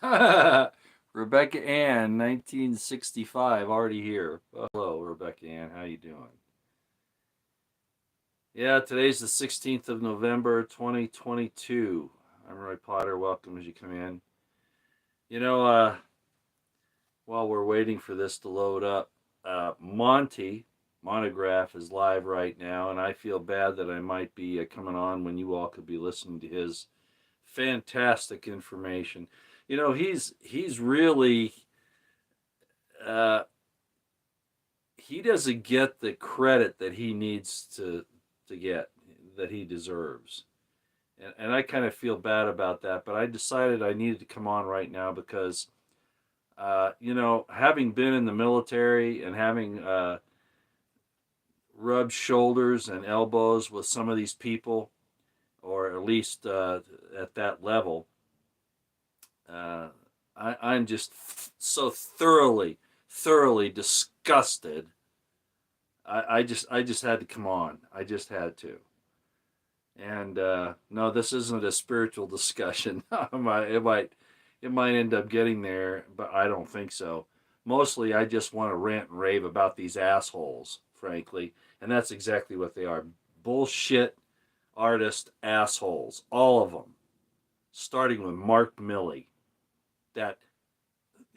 Rebecca Ann, 1965, already here. Hello, Rebecca Ann. How you doing? Yeah, today's the 16th of November, 2022. I'm Roy Potter. Welcome as you come in. You know, while we're waiting for this to load up, Monograph is live right now, and I feel bad that I might be coming on when you all could be listening to his fantastic information. He's really uh, he doesn't get the credit that he needs to get, that he deserves. And I kind of feel bad about that, but I decided I needed to come on right now because, having been in the military and having rubbed shoulders and elbows with some of these people, or at least at that level, uh, I'm just so thoroughly disgusted. I just had to come on. I just had to. And no, this isn't a spiritual discussion. It might end up getting there, but I don't think so. Mostly, I just want to rant and rave about these assholes, frankly, and that's exactly what they are: bullshit artist assholes, all of them. Starting with Mark Milley, that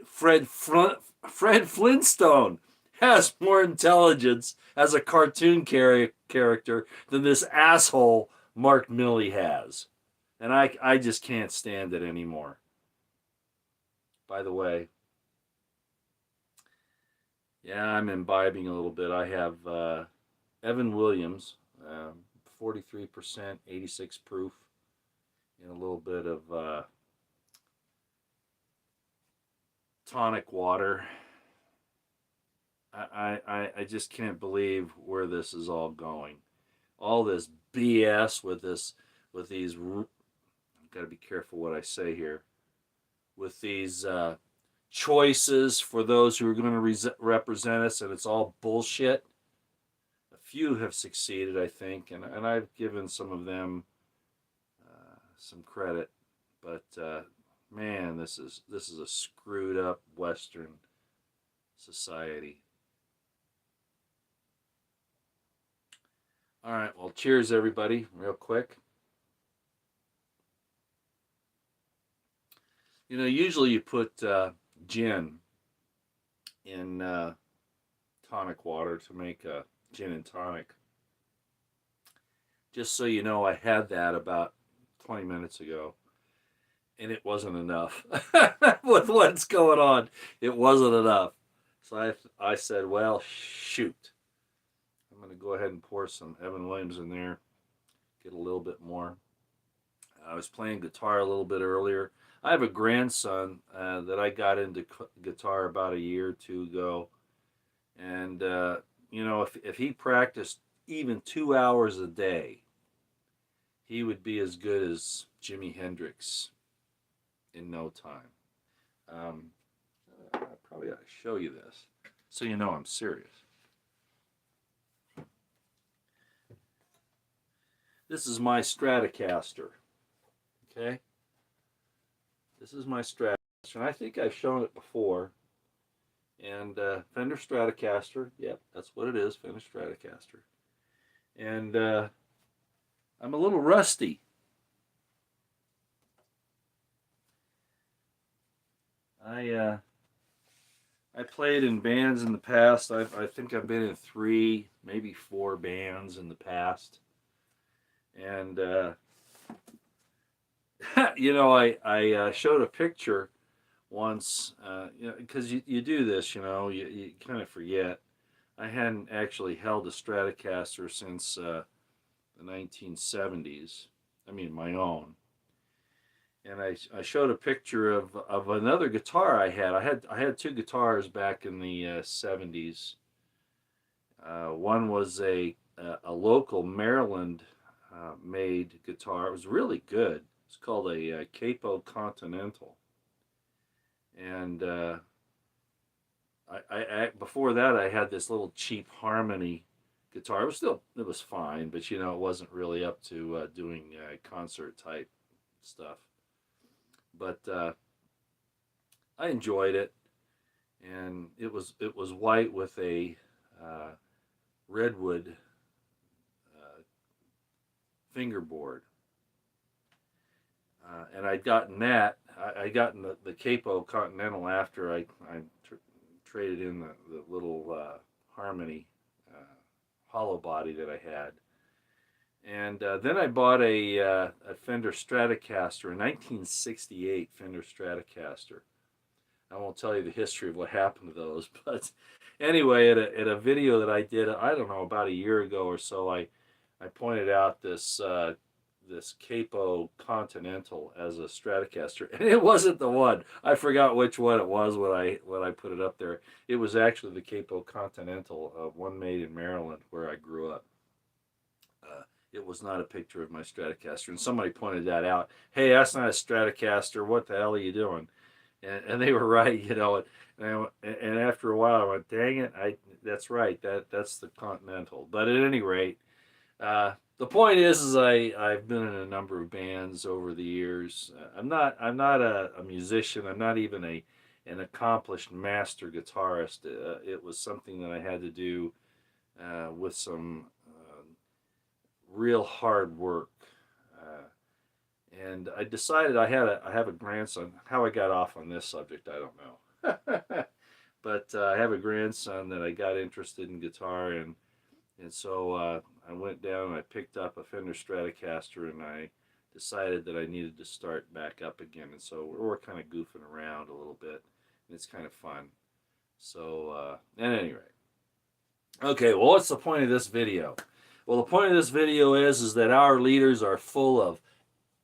Fred Flintstone has more intelligence as a cartoon character than this asshole Mark Milley has. And I just can't stand it anymore. By the way, yeah, I'm imbibing a little bit. I have Evan Williams, 43%, 86 proof, and a little bit of tonic water. I just can't believe where this is all going. All this BS with these. I've got to be careful what I say here. With these choices for those who are going to represent us, and it's all bullshit. A few have succeeded, I think, and I've given some of them some credit, but man, this is a screwed up Western society. All right, well, cheers, everybody, real quick. Usually you put gin in tonic water to make a gin and tonic. Just so you know, I had that about 20 minutes ago, and it wasn't enough. With what's going on, it wasn't enough. So I said, well, shoot. I'm going to go ahead and pour some Evan Williams in there, get a little bit more. I was playing guitar a little bit earlier. I have a grandson that I got into guitar about a year or two ago. And, if he practiced even 2 hours a day, he would be as good as Jimi Hendrix in no time. I probably ought to show you this so you know I'm serious. This is my Stratocaster. Okay? This is my Stratocaster. And I think I've shown it before. And Fender Stratocaster. Yep, that's what it is, Fender Stratocaster. And I'm a little rusty. I played in bands in the past. I think I've been in 3, maybe 4 bands in the past. And I showed a picture once, because you do this, you kind of forget. I hadn't actually held a Stratocaster since the 1970s. I mean, my own. And I showed a picture of another guitar I had. I had 2 guitars back in the 70s. One was a local Maryland made guitar. It was really good. It's called a Capo Continental. And I before that I had this little cheap Harmony guitar. It was fine, but it wasn't really up to doing concert type stuff. But I enjoyed it, and it was white with a redwood fingerboard, and I'd gotten that. I'd gotten the Capo Continental after I traded in the little Harmony hollow body that I had. And then I bought a Fender Stratocaster, a 1968 Fender Stratocaster. I won't tell you the history of what happened to those, but anyway, at a video that I did, I don't know, about a year ago or so, I pointed out this Capo Continental as a Stratocaster, and it wasn't the one. I forgot which one it was when I put it up there. It was actually the Capo Continental, one made in Maryland, where I grew up. It was not a picture of my Stratocaster, and somebody pointed that out. Hey, that's not a Stratocaster. What the hell are you doing? And they were right, you know. And after a while, I went, dang it, that's right. That's the Continental. But at any rate, the point is I've been in a number of bands over the years. I'm not a musician. I'm not even an accomplished master guitarist. It was something that I had to do with some real hard work. And I decided I have a grandson. How I got off on this subject, I don't know. But I have a grandson that I got interested in guitar, and so I went down and I picked up a Fender Stratocaster, and I decided that I needed to start back up again. And so we're kind of goofing around a little bit, and it's kind of fun. So at any rate, okay. Well, what's the point of this video? Well, the point of this video is that our leaders are full of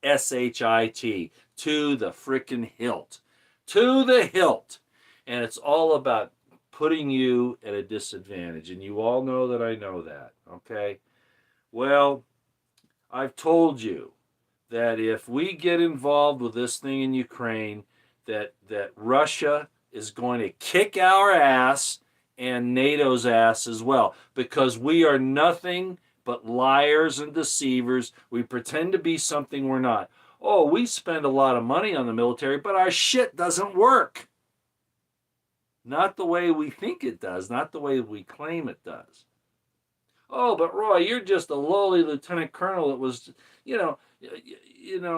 SHIT, to the frickin' hilt. To the hilt. And it's all about putting you at a disadvantage. And you all know that I know that, okay? Well, I've told you that if we get involved with this thing in Ukraine, that Russia is going to kick our ass and NATO's ass as well, because we are nothing but liars and deceivers. We pretend to be something we're not. Oh, we spend a lot of money on the military, but our shit doesn't work. Not the way we think it does, not the way we claim it does. Oh, but Roy, you're just a lowly lieutenant colonel that was, you know,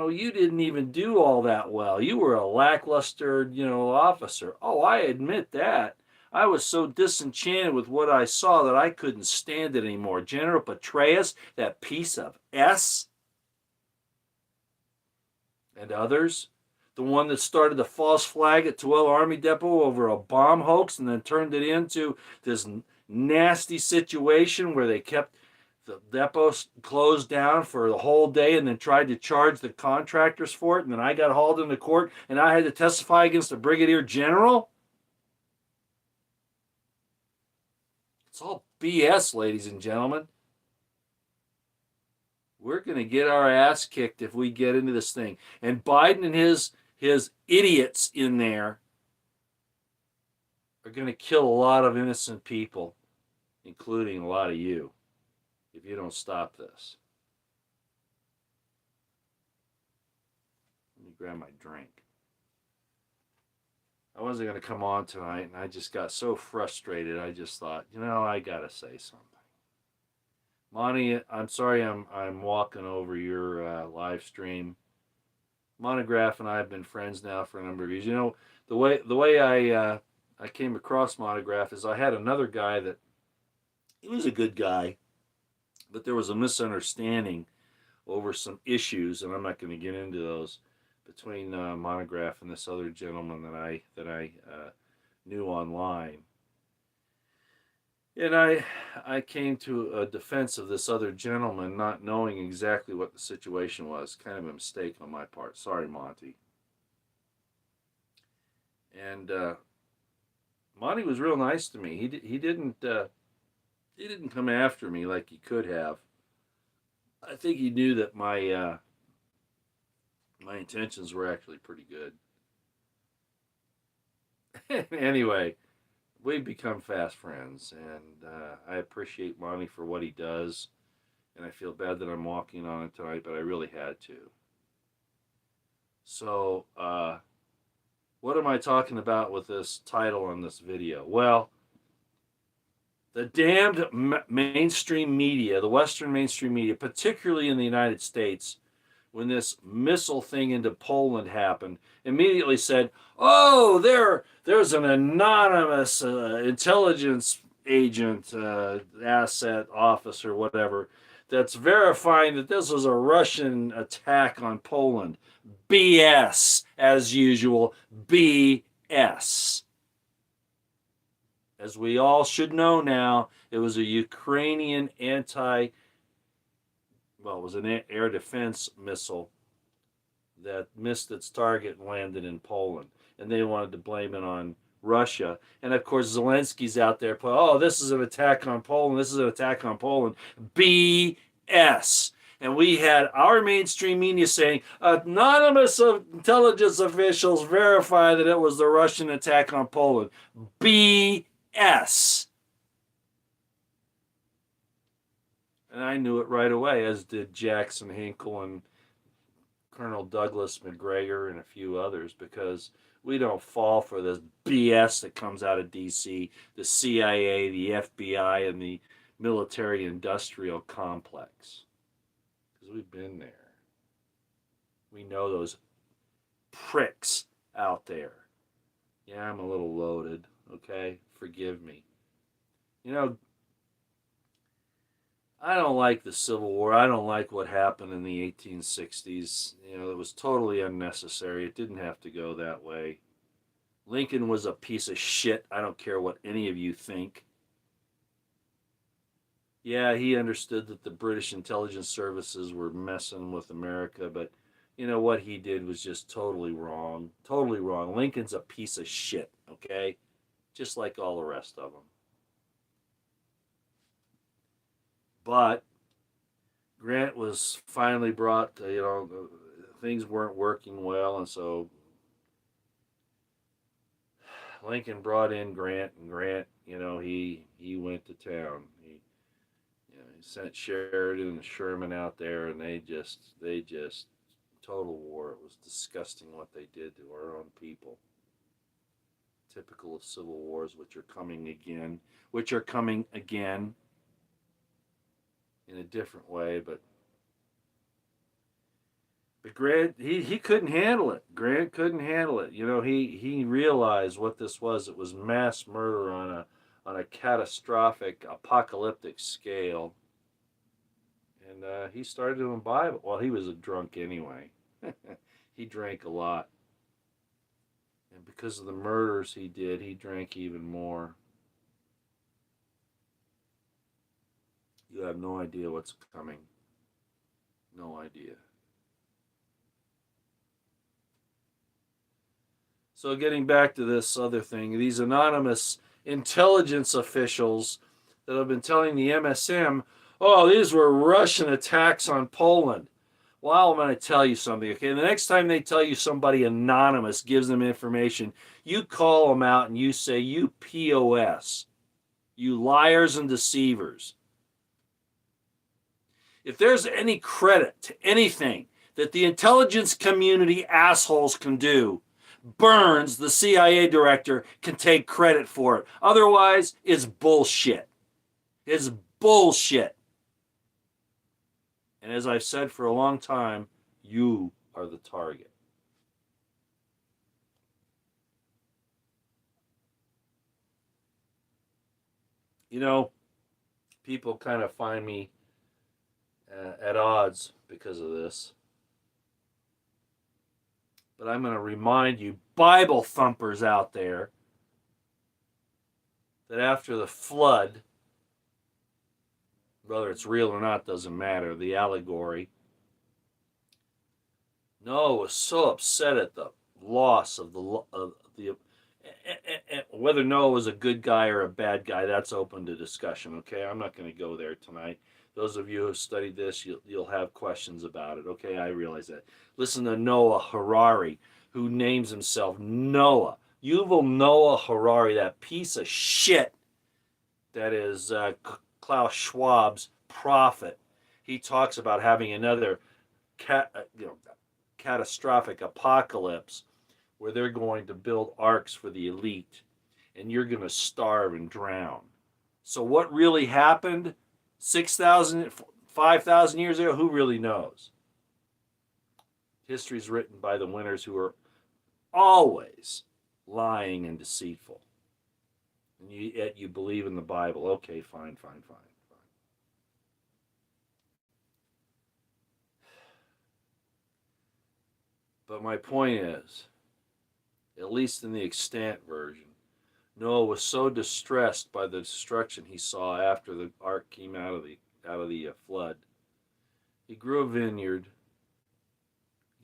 you didn't even do all that well. You were a lackluster, officer. Oh, I admit that. I was so disenchanted with what I saw that I couldn't stand it anymore. General Petraeus, that piece of S, and others, the one that started the false flag at Tooele Army Depot over a bomb hoax and then turned it into this nasty situation where they kept the depot closed down for the whole day and then tried to charge the contractors for it, and then I got hauled into court and I had to testify against a brigadier general. It's all BS, ladies and gentlemen. We're going to get our ass kicked if we get into this thing. And Biden and his idiots in there are going to kill a lot of innocent people, including a lot of you, if you don't stop this. Let me grab my drink. I wasn't going to come on tonight, and I just got so frustrated. I just thought, I got to say something. Monty, I'm sorry I'm walking over your live stream. Monograph and I have been friends now for a number of years. The way I came across Monograph is I had another guy that, he was a good guy, but there was a misunderstanding over some issues, and I'm not going to get into those, between Monograph and this other gentleman that I knew online. And I came to a defense of this other gentleman, not knowing exactly what the situation was. Kind of a mistake on my part. Sorry, Monty. And Monty was real nice to me. He didn't come after me like he could have. I think he knew that my intentions were actually pretty good. Anyway, we've become fast friends, and I appreciate Monty for what he does, and I feel bad that I'm walking on it tonight, but I really had to. So, What am I talking about with this title on this video? Well, the damned mainstream media, the Western mainstream media, particularly in the United States, when this missile thing into Poland happened, immediately said, "Oh, there's an anonymous intelligence agent, asset officer, whatever, that's verifying that this was a Russian attack on Poland." BS, as usual. BS. As we all should know now, it was a Ukrainian it was an air defense missile that missed its target and landed in Poland. And they wanted to blame it on Russia. And of course, Zelensky's out there, oh, this is an attack on Poland. This is an attack on Poland. BS. And we had our mainstream media saying, anonymous intelligence officials verify that it was the Russian attack on Poland. BS. And I knew it right away, as did Jackson Hinkle and Colonel Douglas McGregor and a few others, because we don't fall for this BS that comes out of D.C., the CIA, the FBI, and the military-industrial complex. Because we've been there. We know those pricks out there. Yeah, I'm a little loaded, okay? Forgive me. You know, I don't like the Civil War. I don't like what happened in the 1860s. You know, it was totally unnecessary. It didn't have to go that way. Lincoln was a piece of shit. I don't care what any of you think. Yeah, he understood that the British intelligence services were messing with America, but you know what he did was just totally wrong. Totally wrong. Lincoln's a piece of shit, okay? Just like all the rest of them. But Grant was finally brought to, things weren't working well, and so Lincoln brought in Grant, and Grant, he went to town. He sent Sheridan and Sherman out there, and they just total war. It was disgusting what they did to our own people. Typical of civil wars, which are coming again in a different way, but Grant, he couldn't handle it. Grant couldn't handle it. He realized what this was. It was mass murder on a catastrophic, apocalyptic scale. And he started to imbibe it. Well, he was a drunk anyway. He drank a lot. And because of the murders he did, he drank even more. You have no idea what's coming. No idea. So getting back to this other thing, these anonymous intelligence officials that have been telling the MSM, oh, these were Russian attacks on Poland. Well, I'm going to tell you something, okay? The next time they tell you somebody anonymous gives them information, you call them out and you say, you POS, you liars and deceivers. If there's any credit to anything that the intelligence community assholes can do, Burns, the CIA director, can take credit for it. Otherwise, it's bullshit. It's bullshit. And as I've said for a long time, you are the target. People kind of find me at odds because of this. But I'm going to remind you, Bible thumpers out there, that after the flood, whether it's real or not doesn't matter, the allegory, Noah was so upset at the loss of the whether Noah was a good guy or a bad guy, that's open to discussion, okay? I'm not going to go there tonight. Those of you who have studied this, you'll have questions about it, okay? I realize that. Listen to Noah Harari, who names himself Noah. Yuval Noah Harari, that piece of shit that is Klaus Schwab's prophet. He talks about having another catastrophic apocalypse where they're going to build arks for the elite, and you're going to starve and drown. So what really happened 6,000, 5,000 years ago? Who really knows? History is written by the winners who are always lying and deceitful. And yet you believe in the Bible. Okay, fine. But my point is, at least in the extant version, Noah was so distressed by the destruction he saw after the ark came out of the flood. He grew a vineyard.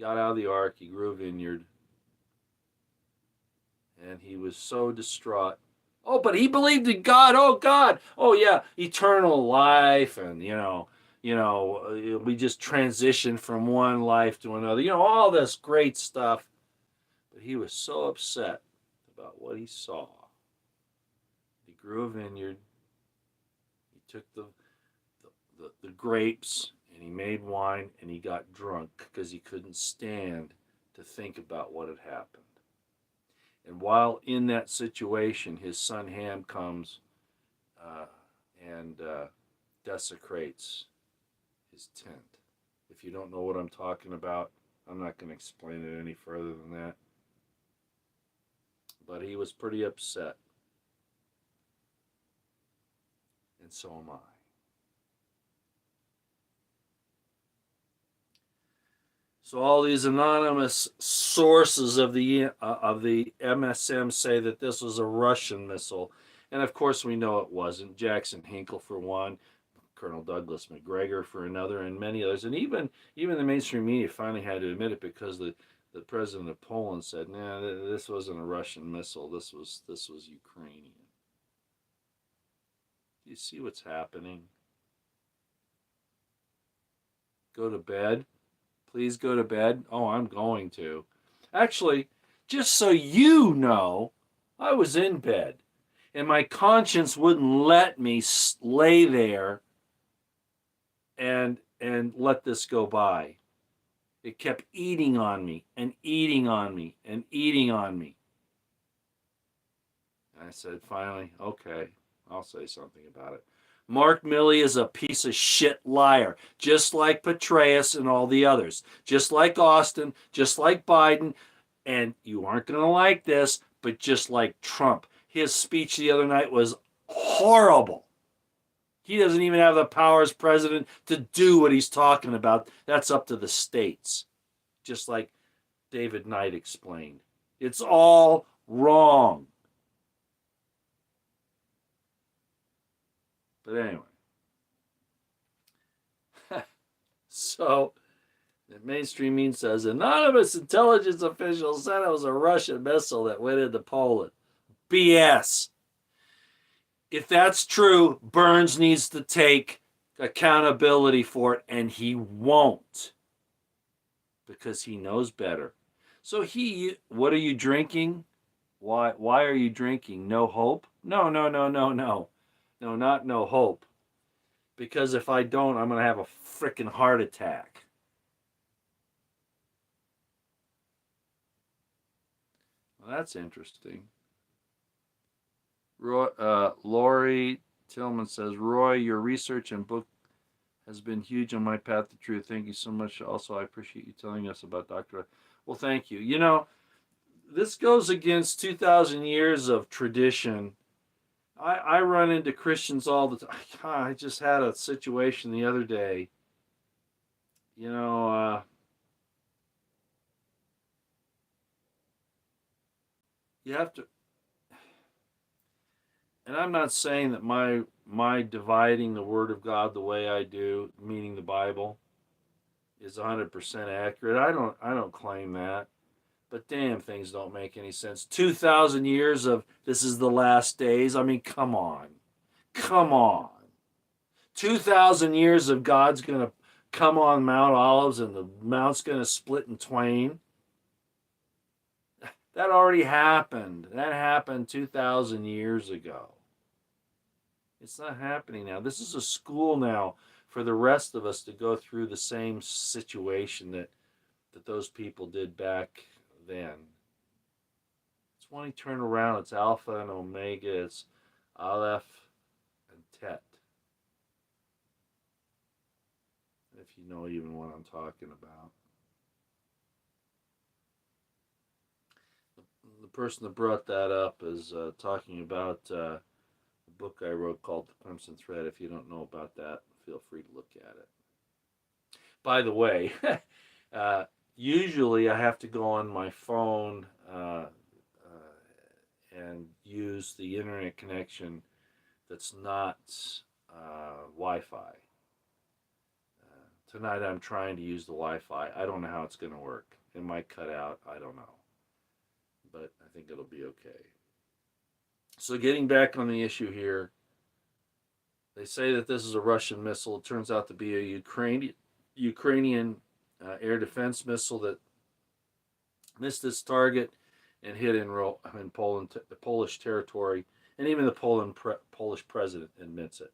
Got out of the ark. He grew a vineyard, and he was so distraught. Oh, but he believed in God. Oh, God. Oh, yeah, eternal life, and we just transitioned from one life to another. All this great stuff. But he was so upset about what he saw. He grew a vineyard. He took the grapes and he made wine and he got drunk because he couldn't stand to think about what had happened. And while in that situation, his son Ham comes and desecrates his tent. If you don't know what I'm talking about, I'm not going to explain it any further than that. But he was pretty upset. And so am I. So all these anonymous sources of the MSM say that this was a Russian missile. And of course we know it wasn't. Jackson Hinkle for one, Colonel Douglas McGregor for another, and many others. And even the mainstream media finally had to admit it because the president of Poland said, "Nah, this wasn't a Russian missile. This was Ukrainian." Do you see what's happening? Go to bed. Please go to bed. Oh, I'm going to. Actually, just so you know, I was in bed, and my conscience wouldn't let me lay there and let this go by. It kept eating on me and eating on me and eating on me. And I said, finally, okay, I'll say something about it. Mark Milley is a piece of shit liar, just like Petraeus and all the others, just like Austin, just like Biden, and you aren't going to like this, but just like Trump. His speech the other night was horrible. He doesn't even have the power as president to do what he's talking about. That's up to the states, just like David Knight explained. It's all wrong. But anyway, so the mainstream media says anonymous intelligence officials said it was a Russian missile that went into Poland. BS. If that's true, Burns needs to take accountability for it, and he won't because he knows better. So what are you drinking? Why are you drinking? No hope? No. No, not no hope. Because if I don't, I'm going to have a freaking heart attack. Well, that's interesting. Lori Tillman says, Roy, your research and book has been huge on my path to truth. Thank you so much. Also, I appreciate you telling us about Dr. Well, thank you. This goes against 2,000 years of tradition. I run into Christians all the time. I just had a situation the other day. You have to, and I'm not saying that my dividing the Word of God the way I do, meaning the Bible, is 100% accurate. I don't claim that. But damn, things don't make any sense. 2,000 years of this is the last days. I mean, come on. 2,000 years of God's going to come on Mount Olives and the mount's going to split in twain. That already happened. That happened 2,000 years ago. It's not happening now. This is a school now for the rest of us to go through the same situation that those people did back then. when he turned around, it's Alpha and Omega, it's Aleph and Tet. If you know even what I'm talking about. The person that brought that up is talking about a book I wrote called The Crimson Thread. If you don't know about that, feel free to look at it. By the way, usually I have to go on my phone and use the internet connection that's not Wi-Fi. Tonight I'm trying to use the Wi-Fi. I don't know how it's going to work. It might cut out. I don't know. But I think it'll be okay. So getting back on the issue here, they say that this is a Russian missile. It turns out to be a Ukrainian air defense missile that missed its target and hit in Poland, Polish territory, and even the Polish president admits it.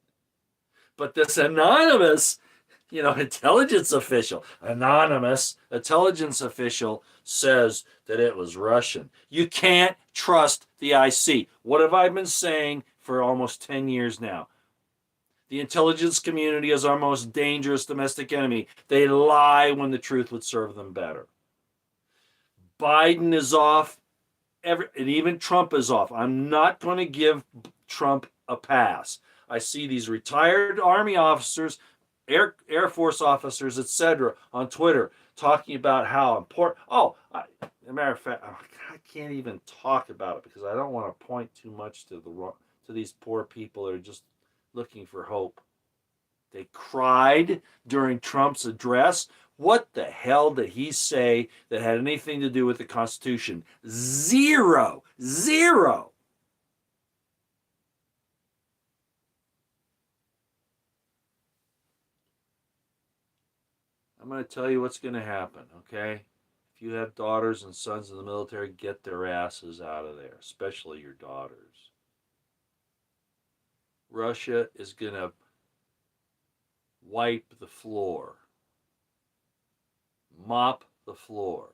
But this anonymous, intelligence official says that it was Russian. You can't trust the IC. What have I been saying for almost 10 years now? The intelligence community is our most dangerous domestic enemy. They lie when the truth would serve them better. Biden is off, and even Trump is off. I'm not going to give Trump a pass. I see these retired Army officers, Air Force officers, etc., on Twitter talking about how important. As a matter of fact, I can't even talk about it because I don't want to point too much to these poor people that are just looking for hope. They cried during Trump's address. What the hell did he say that had anything to do with the Constitution? Zero. I'm going to tell you what's going to happen, okay? If you have daughters and sons in the military, get their asses out of there, especially your daughters. Russia is going to wipe the floor, mop the floor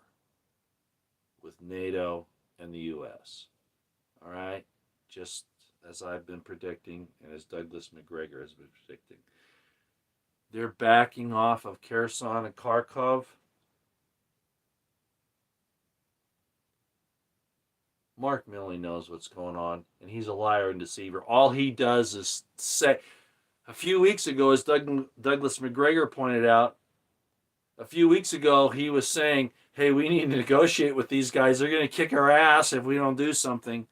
with NATO and the U.S. All right? Just as I've been predicting and as Douglas McGregor has been predicting. They're backing off of Kherson and Kharkov. Mark Milley knows what's going on, and he's a liar and deceiver. All he does is say. A few weeks ago, as Douglas McGregor pointed out, a few weeks ago, he was saying, hey, we need to negotiate with these guys. They're going to kick our ass if we don't do something.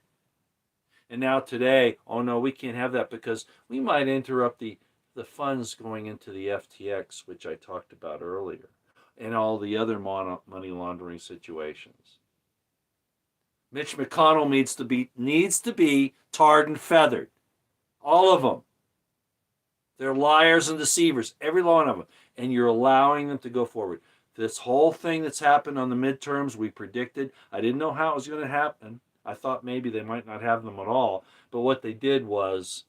And now today, oh no, we can't have that because we might interrupt the funds going into the FTX, which I talked about earlier, and all the other money laundering situations. Mitch McConnell needs to be tarred and feathered. All of them. They're liars and deceivers, every one of them. And you're allowing them to go forward. This whole thing that's happened on the midterms, we predicted. I didn't know how it was going to happen. I thought maybe they might not have them at all. But what they did was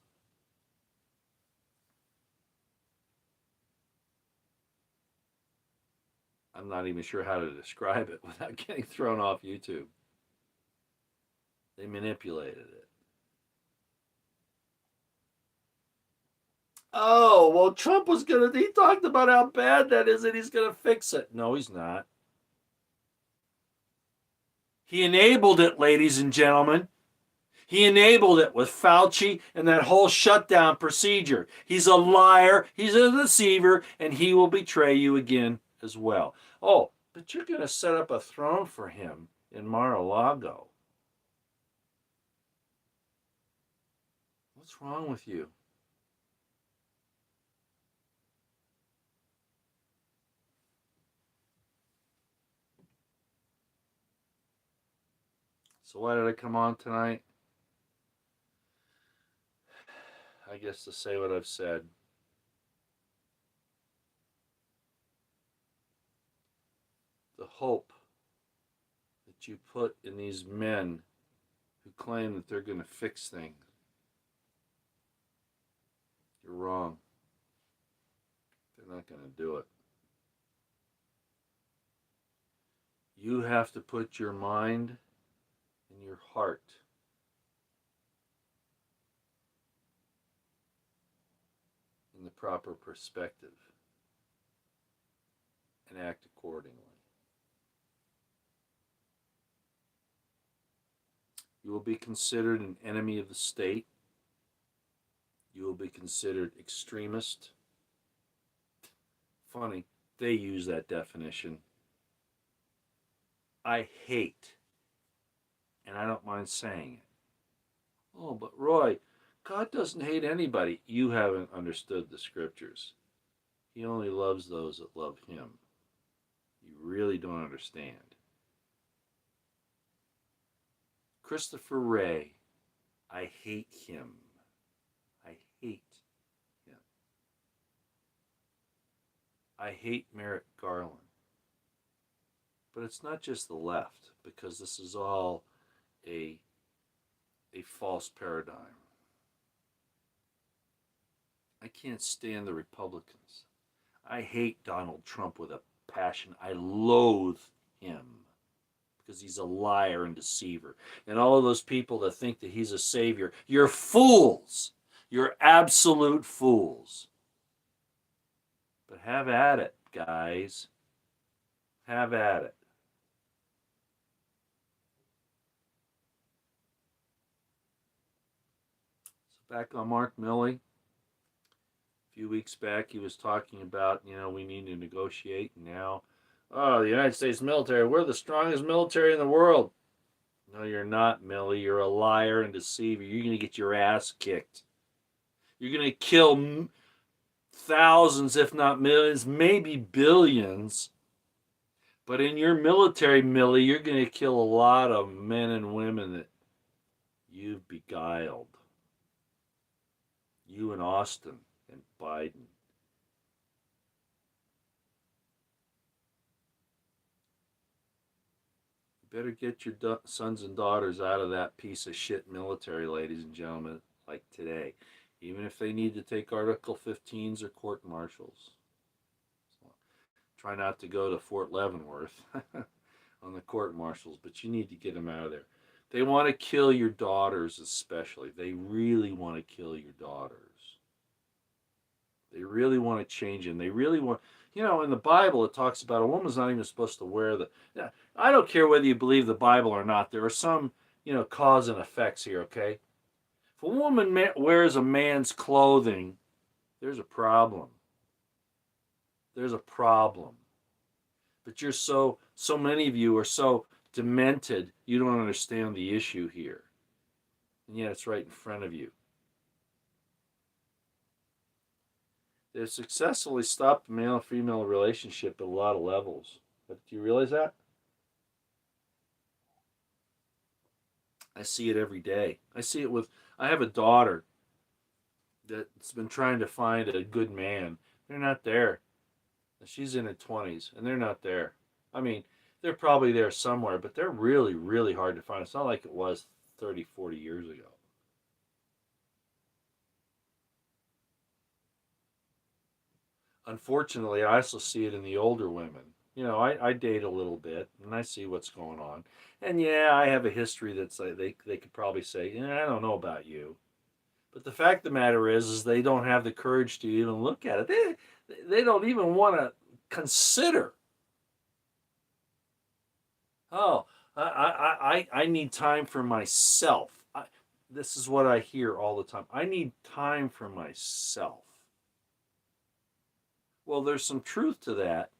I'm not even sure how to describe it without getting thrown off YouTube. They manipulated it. Oh, well, Trump he talked about how bad that is and he's going to fix it. No, he's not. He enabled it, ladies and gentlemen. He enabled it with Fauci and that whole shutdown procedure. He's a liar, he's a deceiver, and he will betray you again as well. Oh, but you're going to set up a throne for him in Mar-a-Lago. What's wrong with you? So why did I come on tonight? I guess to say what I've said. The hope that you put in these men who claim that they're going to fix things. You're wrong. They're not going to do it. You have to put your mind in your heart in the proper perspective and act accordingly. You will be considered an enemy of the state. You will be considered extremist. Funny, they use that definition. I hate, and I don't mind saying it. Oh, but Roy, God doesn't hate anybody. You haven't understood the scriptures. He only loves those that love him. You really don't understand. Christopher Wray, I hate him. I hate him. I hate Merrick Garland. But it's not just the left, because this is all a false paradigm. I can't stand the Republicans. I hate Donald Trump with a passion. I loathe him because he's a liar and deceiver. And all of those people that think that he's a savior, you're fools. You're absolute fools. But have at it, guys. Have at it. So back on Mark Milley. A few weeks back, he was talking about, we need to negotiate. And now, the United States military, we're the strongest military in the world. No, you're not, Milley. You're a liar and deceiver. You're going to get your ass kicked. You're going to kill thousands, if not millions, maybe billions. But in your military, Milley, you're going to kill a lot of men and women that you've beguiled. You and Austin and Biden. You better get your sons and daughters out of that piece of shit military, ladies and gentlemen, like today. Even if they need to take Article 15s or court martials. So, try not to go to Fort Leavenworth on the court martials, but you need to get them out of there. They want to kill your daughters especially. They really want to kill your daughters. They really want to change them. They really want, in the Bible it talks about a woman's not even supposed to wear the, I don't care whether you believe the Bible or not. There are some, cause and effects here, okay? If a woman wears a man's clothing, there's a problem. There's a problem. But you're so many of you are so demented, you don't understand the issue here. And yet it's right in front of you. They've successfully stopped the male-female relationship at a lot of levels. But do you realize that? I see it every day. I have a daughter that's been trying to find a good man. They're not there. She's in her 20s, and they're not there. I mean, they're probably there somewhere, but they're really, really hard to find. It's not like it was 30, 40 years ago. Unfortunately, I also see it in the older women. I date a little bit, and I see what's going on. And yeah, I have a history that's like they could probably say, I don't know about you. But the fact of the matter is they don't have the courage to even look at it. They don't even want to consider. Oh, I need time for myself. This is what I hear all the time. I need time for myself. Well, there's some truth to that,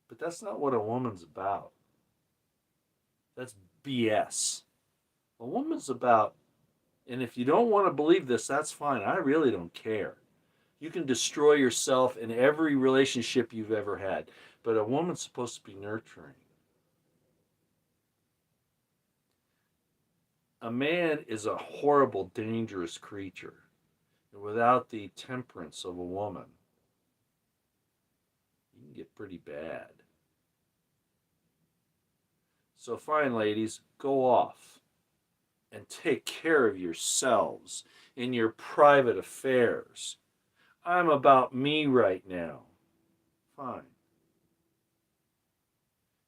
but that's not what a woman's about. That's BS. A woman's about, and if you don't want to believe this, that's fine. I really don't care. You can destroy yourself in every relationship you've ever had, but a woman's supposed to be nurturing. A man is a horrible, dangerous creature. And without the temperance of a woman, you can get pretty bad. So fine, ladies, go off and take care of yourselves in your private affairs. I'm about me right now. Fine.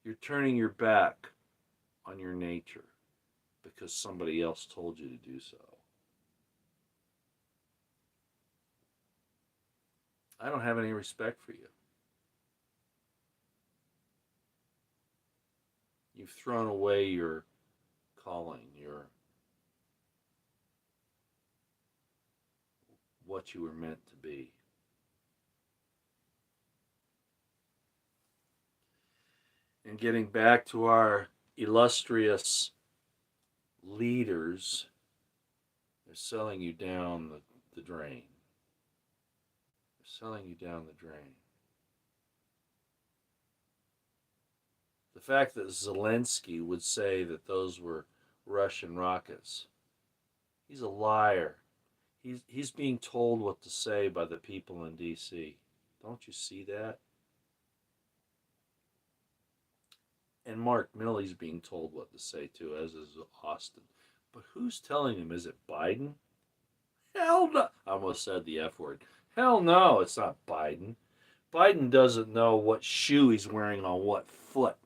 You're turning your back on your nature because somebody else told you to do so. I don't have any respect for you. You've thrown away your calling, your what you were meant to be. And getting back to our illustrious leaders, they're selling you down the drain. They're selling you down the drain. The fact that Zelensky would say that those were Russian rockets, he's a liar. He's being told what to say by the people in D.C. Don't you see that? And Mark Milley's being told what to say too, as is Austin. But who's telling him? Is it Biden? Hell no. I almost said the F word. Hell no, it's not Biden. Biden doesn't know what shoe he's wearing on what foot.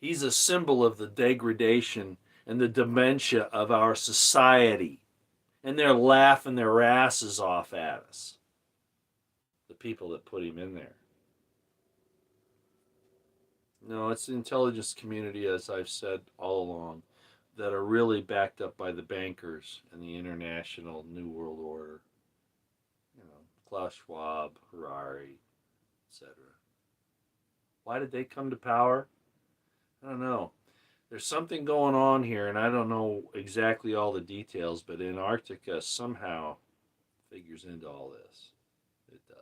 He's a symbol of the degradation and the dementia of our society. And they're laughing their asses off at us. The people that put him in there. No, it's the intelligence community, as I've said all along, that are really backed up by the bankers and the international New World Order. You know, Klaus Schwab, Harari, etc. Why did they come to power? I don't know. There's something going on here, and I don't know exactly all the details, but Antarctica somehow figures into all this. It does.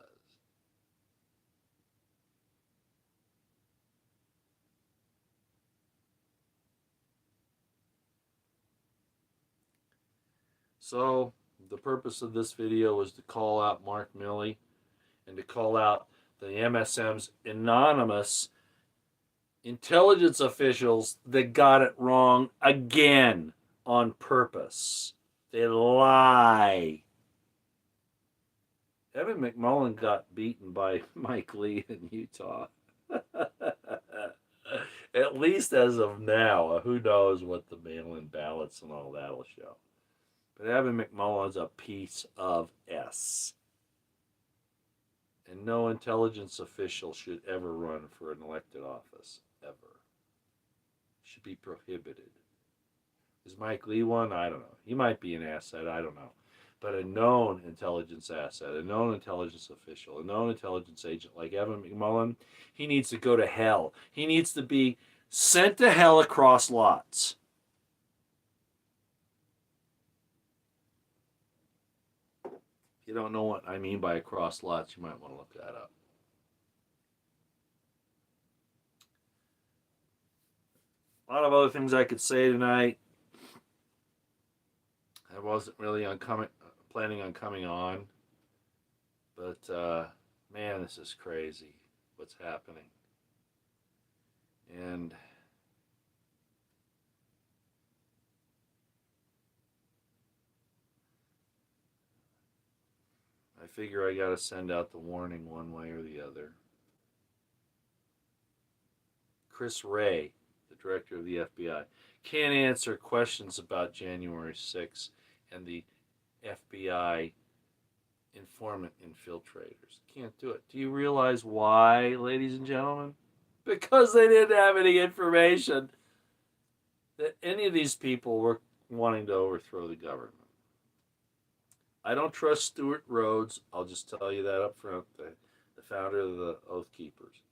So, the purpose of this video was to call out Mark Milley and to call out the MSM's anonymous intelligence officials that got it wrong again on purpose. They lie. Evan McMullen got beaten by Mike Lee in Utah. At least as of now. Who knows what the mail-in ballots and all that will show. But Evan McMullen's a piece of S. And no intelligence official should ever run for an elected office, ever. Should be prohibited. Is Mike Lee one? I don't know. He might be an asset, I don't know. But a known intelligence asset, a known intelligence official, a known intelligence agent like Evan McMullen, he needs to go to hell. He needs to be sent to hell across lots. If you don't know what I mean by across lots, you might want to look that up. A lot of other things I could say tonight. I wasn't really planning on coming on. But, man, this is crazy what's happening. And I figure I got to send out the warning one way or the other. Chris Wray, the director of the FBI, can't answer questions about January 6th and the FBI informant infiltrators. Can't do it. Do you realize why, ladies and gentlemen? Because they didn't have any information that any of these people were wanting to overthrow the government. I don't trust Stuart Rhodes. I'll just tell you that up front, the founder of the Oath Keepers.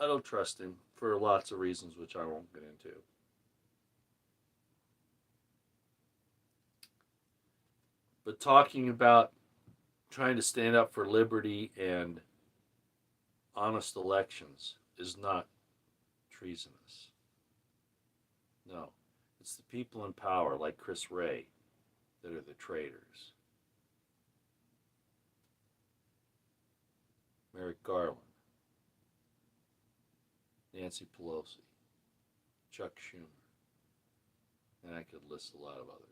I don't trust him for lots of reasons, which I won't get into. But talking about trying to stand up for liberty and honest elections is not treasonous. No, it's the people in power, like Chris Wray, that are the traitors. Merrick Garland, Nancy Pelosi, Chuck Schumer, and I could list a lot of others.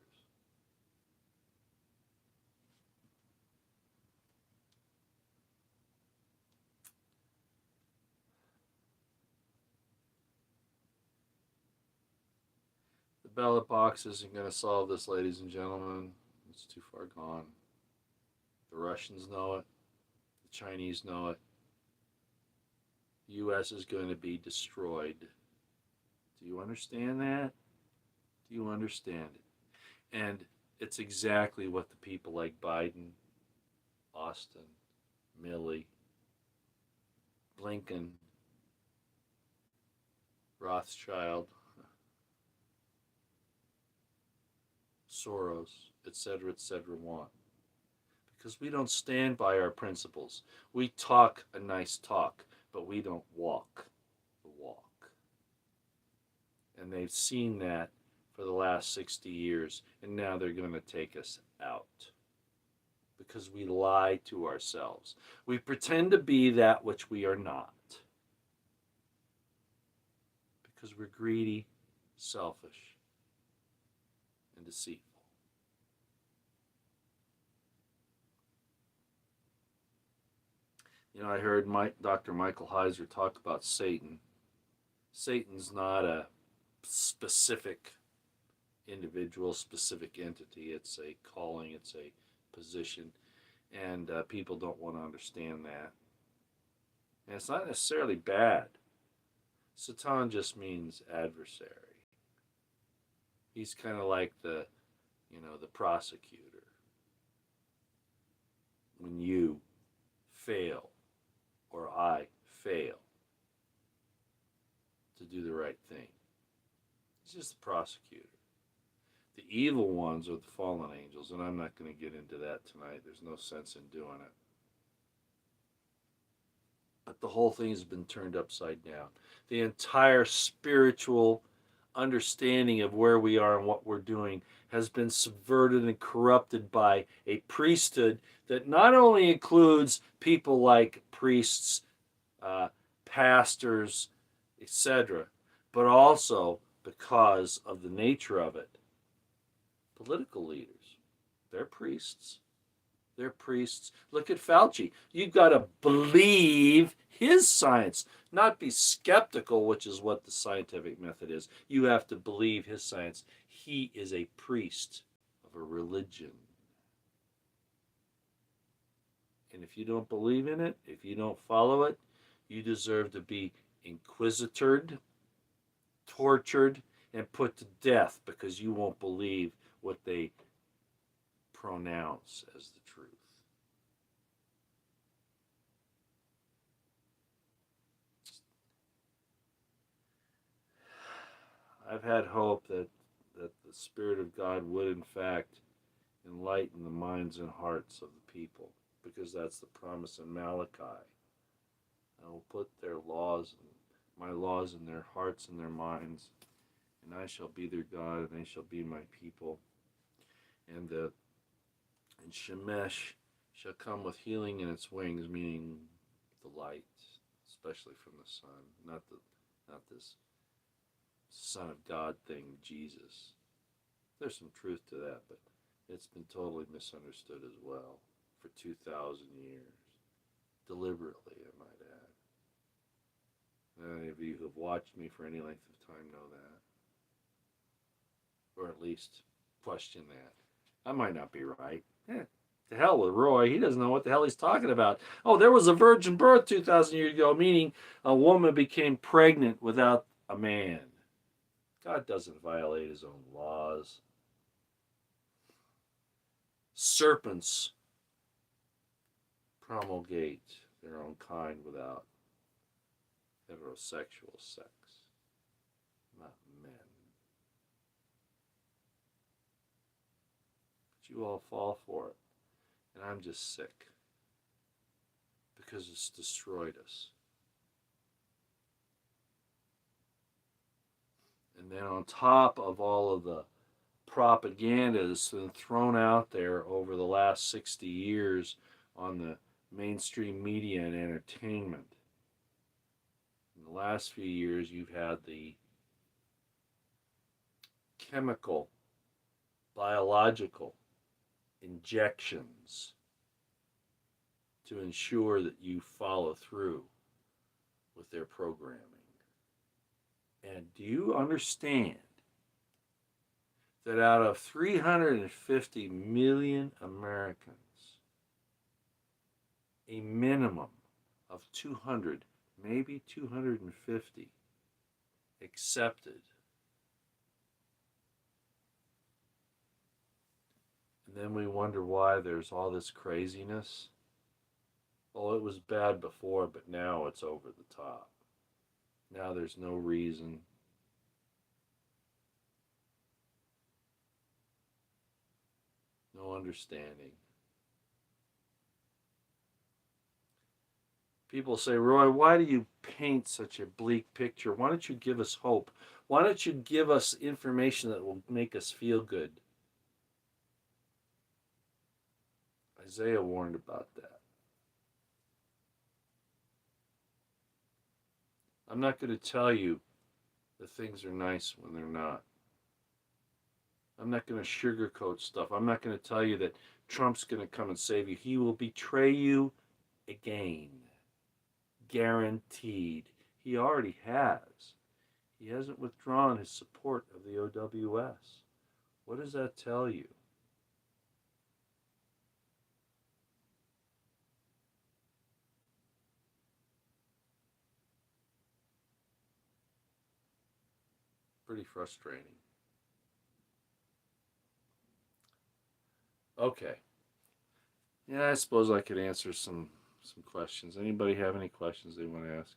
ballot box isn't going to solve this, ladies and gentlemen. It's too far gone. The Russians know it. The Chinese know it. The U.S. is going to be destroyed. Do you understand that? Do you understand it? And it's exactly what the people like Biden, Austin, Milley, Blinken, Rothschild, Soros, etc., want. Because we don't stand by our principles. We talk a nice talk, but we don't walk the walk. And they've seen that for the last 60 years, and now they're going to take us out. Because we lie to ourselves. We pretend to be that which we are not. Because we're greedy, selfish, and deceitful. You know, I heard Dr. Michael Heiser talk about Satan. Satan's not a specific individual, specific entity. It's a calling, it's a position, and people don't want to understand that. And it's not necessarily bad. Satan just means adversary. He's kind of like the prosecutor. When you fail, or I fail to do the right thing, he's just the prosecutor. The evil ones are the fallen angels, and I'm not going to get into that tonight. There's no sense in doing it. But the whole thing has been turned upside down. The entire spiritual understanding of where we are and what we're doing has been subverted and corrupted by a priesthood that not only includes people like priests, pastors, etc., but also, because of the nature of it, political leaders. They're priests. They're priests. Look at Fauci. You've got to believe his science, not be skeptical, which is what the scientific method is. You have to believe his science. He is a priest of a religion. And if you don't believe in it, if you don't follow it, you deserve to be inquisitored, tortured, and put to death because you won't believe what they pronounce as the truth. I've had hope that the Spirit of God would, in fact, enlighten the minds and hearts of the people, because that's the promise in Malachi. I will put their laws, my laws, in their hearts and their minds, and I shall be their God, and they shall be my people. And Shemesh shall come with healing in its wings, meaning the light, especially from the sun, not this Son of God thing, Jesus. There's some truth to that, but it's been totally misunderstood as well for 2,000 years. Deliberately, I might add. Any of you who have watched me for any length of time know that. Or at least question that. I might not be right. To hell with Roy. He doesn't know what the hell he's talking about. Oh, there was a virgin birth 2,000 years ago, meaning a woman became pregnant without a man. God doesn't violate his own laws. Serpents promulgate their own kind without heterosexual sex, not men. But you all fall for it, and I'm just sick because it's destroyed us. And then on top of all of the propaganda that's been thrown out there over the last 60 years on the mainstream media and entertainment, in the last few years you've had the chemical, biological injections to ensure that you follow through with their programming. And do you understand that out of 350 million Americans, a minimum of 200, maybe 250, accepted. And then we wonder why there's all this craziness. Well, it was bad before, but now it's over the top. Now there's no reason. No understanding. People say, Roy, why do you paint such a bleak picture? Why don't you give us hope? Why don't you give us information that will make us feel good? Isaiah warned about that. I'm not going to tell you that things are nice when they're not. I'm not going to sugarcoat stuff. I'm not going to tell you that Trump's going to come and save you. He will betray you again. Guaranteed. He already has. He hasn't withdrawn his support of the OWS. What does that tell you? Pretty frustrating. Okay. Yeah, I suppose I could answer some questions. Anybody have any questions they want to ask?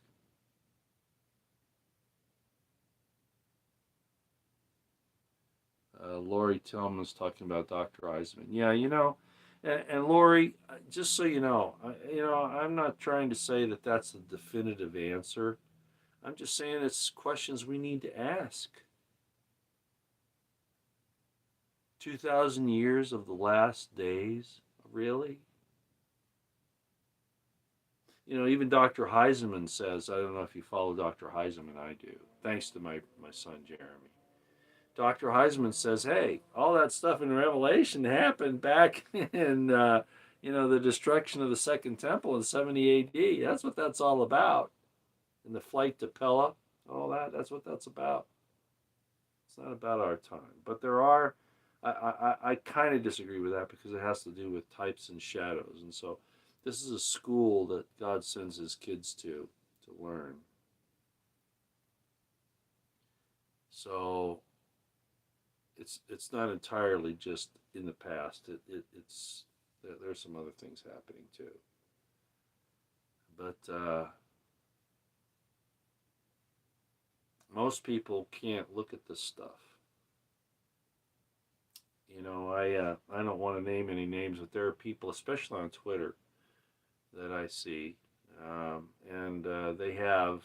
Lori Tillman's talking about Dr. Eisman. Yeah, and Lori, just so I'm not trying to say that that's the definitive answer. I'm just saying it's questions we need to ask. 2,000 years of the last days, really? Even Dr. Heiseman says, I don't know if you follow Dr. Heiseman, I do, thanks to my son Jeremy. Dr. Heiseman says, hey, all that stuff in Revelation happened back in, the destruction of the Second Temple in 70 AD. That's what that's all about. And the flight to Pella, all that's what that's about. It's not about our time. But there are, I kind of disagree with that because it has to do with types and shadows. And so this is a school that God sends his kids to learn. So it's not entirely just in the past. It's there's some other things happening too. But most people can't look at this stuff. I don't want to name any names, but there are people, especially on Twitter, that I see, and they have.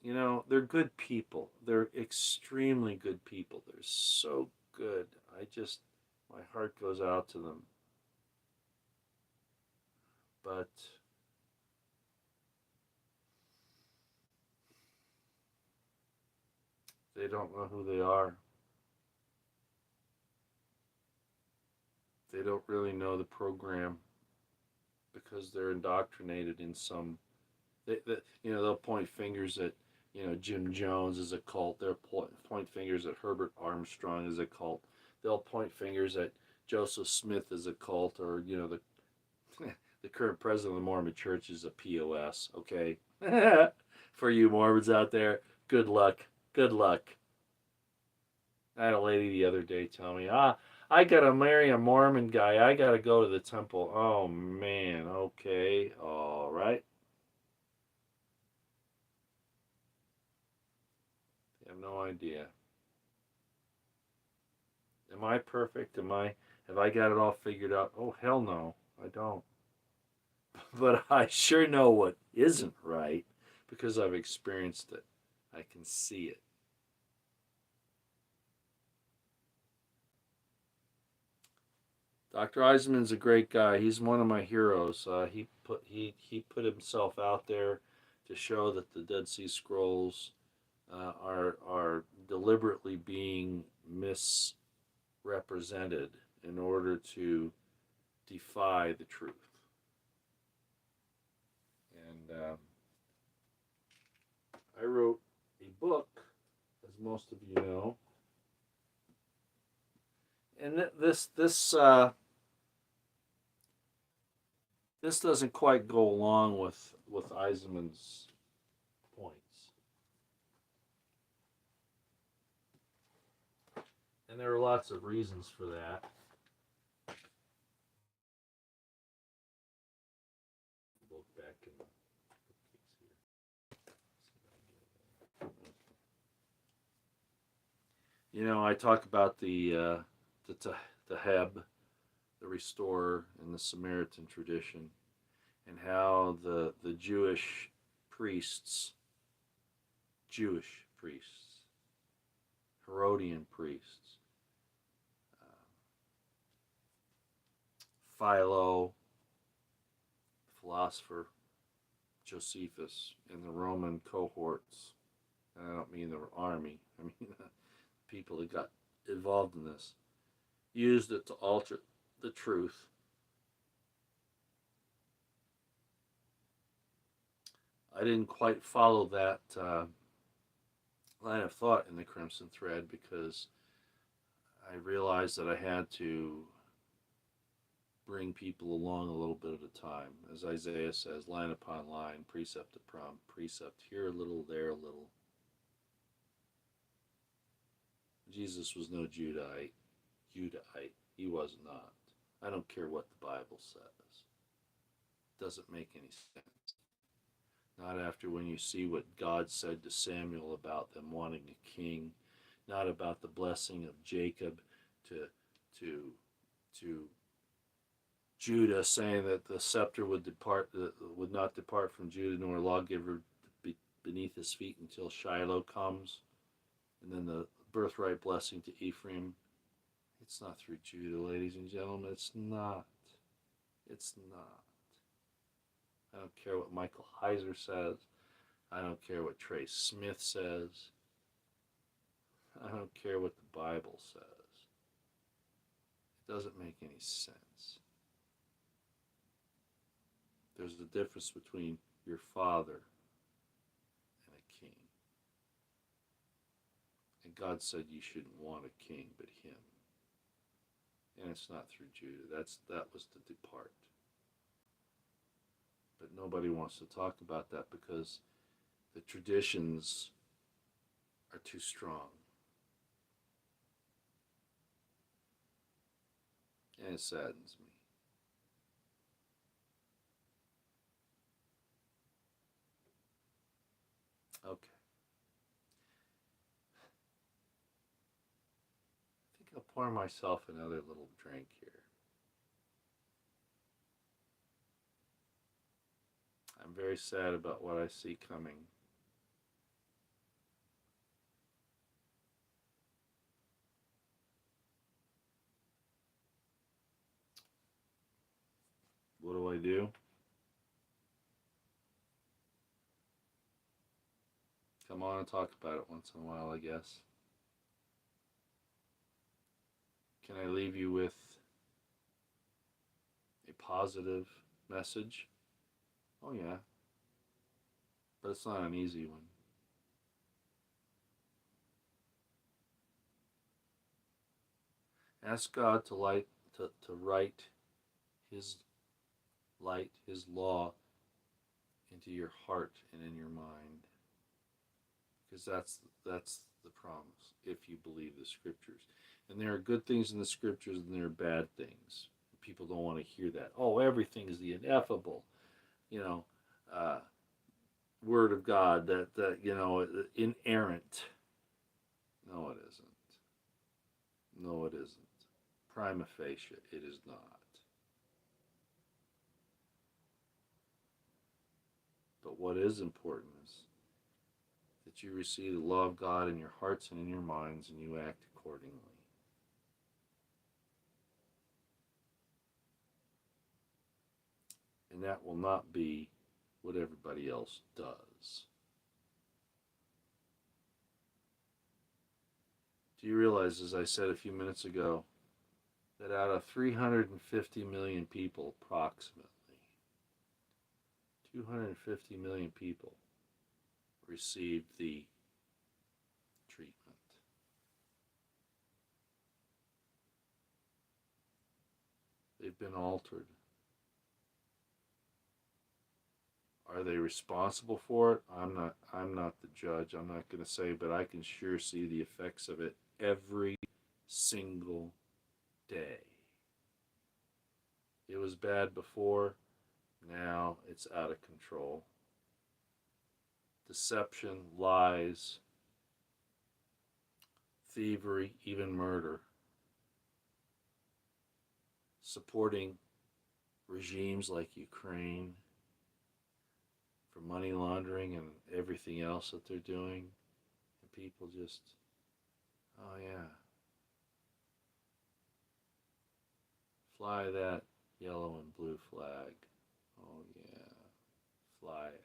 They're good people. They're extremely good people. They're so good. My heart goes out to them. But they don't know who they are. They don't really know the program because they're indoctrinated in some. They'll point fingers at Jim Jones as a cult. They'll point fingers at Herbert Armstrong as a cult. They'll point fingers at Joseph Smith as a cult, or the the current president of the Mormon Church is a POS. Okay, for you Mormons out there, good luck. Good luck. I had a lady the other day tell me, I gotta marry a Mormon guy. I gotta go to the temple. Oh man. Okay. All right. I have no idea. Am I perfect? Have I got it all figured out? Oh, hell no, I don't. But I sure know what isn't right because I've experienced it. I can see it. Dr. Eisman's a great guy. He's one of my heroes. He put himself out there to show that the Dead Sea Scrolls are deliberately being misrepresented in order to defy the truth. And I wrote a book, as most of you know, And this doesn't quite go along with Eisenman's points, and there are lots of reasons for that. Look back in the You know, I talk about the Heb, the restorer, and the Samaritan tradition, and how the Jewish priests, Herodian priests, Philo, philosopher Josephus, and the Roman cohorts. And I don't mean the army. I mean the people that got involved in this used it to alter the truth. I didn't quite follow that line of thought in the Crimson Thread because I realized that I had to bring people along a little bit at a time. As Isaiah says, line upon line, precept upon precept, here a little, there a little. Jesus was no Judahite. He was not. I don't care what the Bible says. It doesn't make any sense. Not after when you see what God said to Samuel about them wanting a king, not about the blessing of Jacob to Judah, saying that the scepter would not depart from Judah, nor a lawgiver be beneath his feet until Shiloh comes, and then the birthright blessing to Ephraim. It's not through Judah, ladies and gentlemen. It's not. It's not. I don't care what Michael Heiser says. I don't care what Trey Smith says. I don't care what the Bible says. It doesn't make any sense. There's a difference between your father and a king. And God said you shouldn't want a king but him. And it's not through Judah. That was to depart. But nobody wants to talk about that because the traditions are too strong. And it saddens me. Okay. I think I'll pour myself another little drink here. I'm very sad about what I see coming. What do I do? Come on and talk about it once in a while, I guess. Can I leave you with a positive message? Oh, yeah. But it's not an easy one. Ask God to write His light, His law into your heart and in your mind. Because that's the promise, if you believe the Scriptures. And there are good things in the Scriptures and there are bad things. People don't want to hear that. Oh, everything is the ineffable, Word of God, that inerrant. No, it isn't. No, it isn't. Prima facie, it is not. But what is important is that you receive the law of God in your hearts and in your minds, and you act accordingly. And that will not be what everybody else does. Do you realize, as I said a few minutes ago, that out of 350 million people, approximately, 250 million people received the treatment? been altered. Are they responsible for it? I'm not the judge. I'm not going to say, but I can sure see the effects of it every single day. It was bad before, now it's out of control. Deception, lies, thievery, even murder. Supporting regimes like Ukraine for money laundering and everything else that they're doing. And people just, oh yeah, fly that yellow and blue flag. Oh yeah, fly it.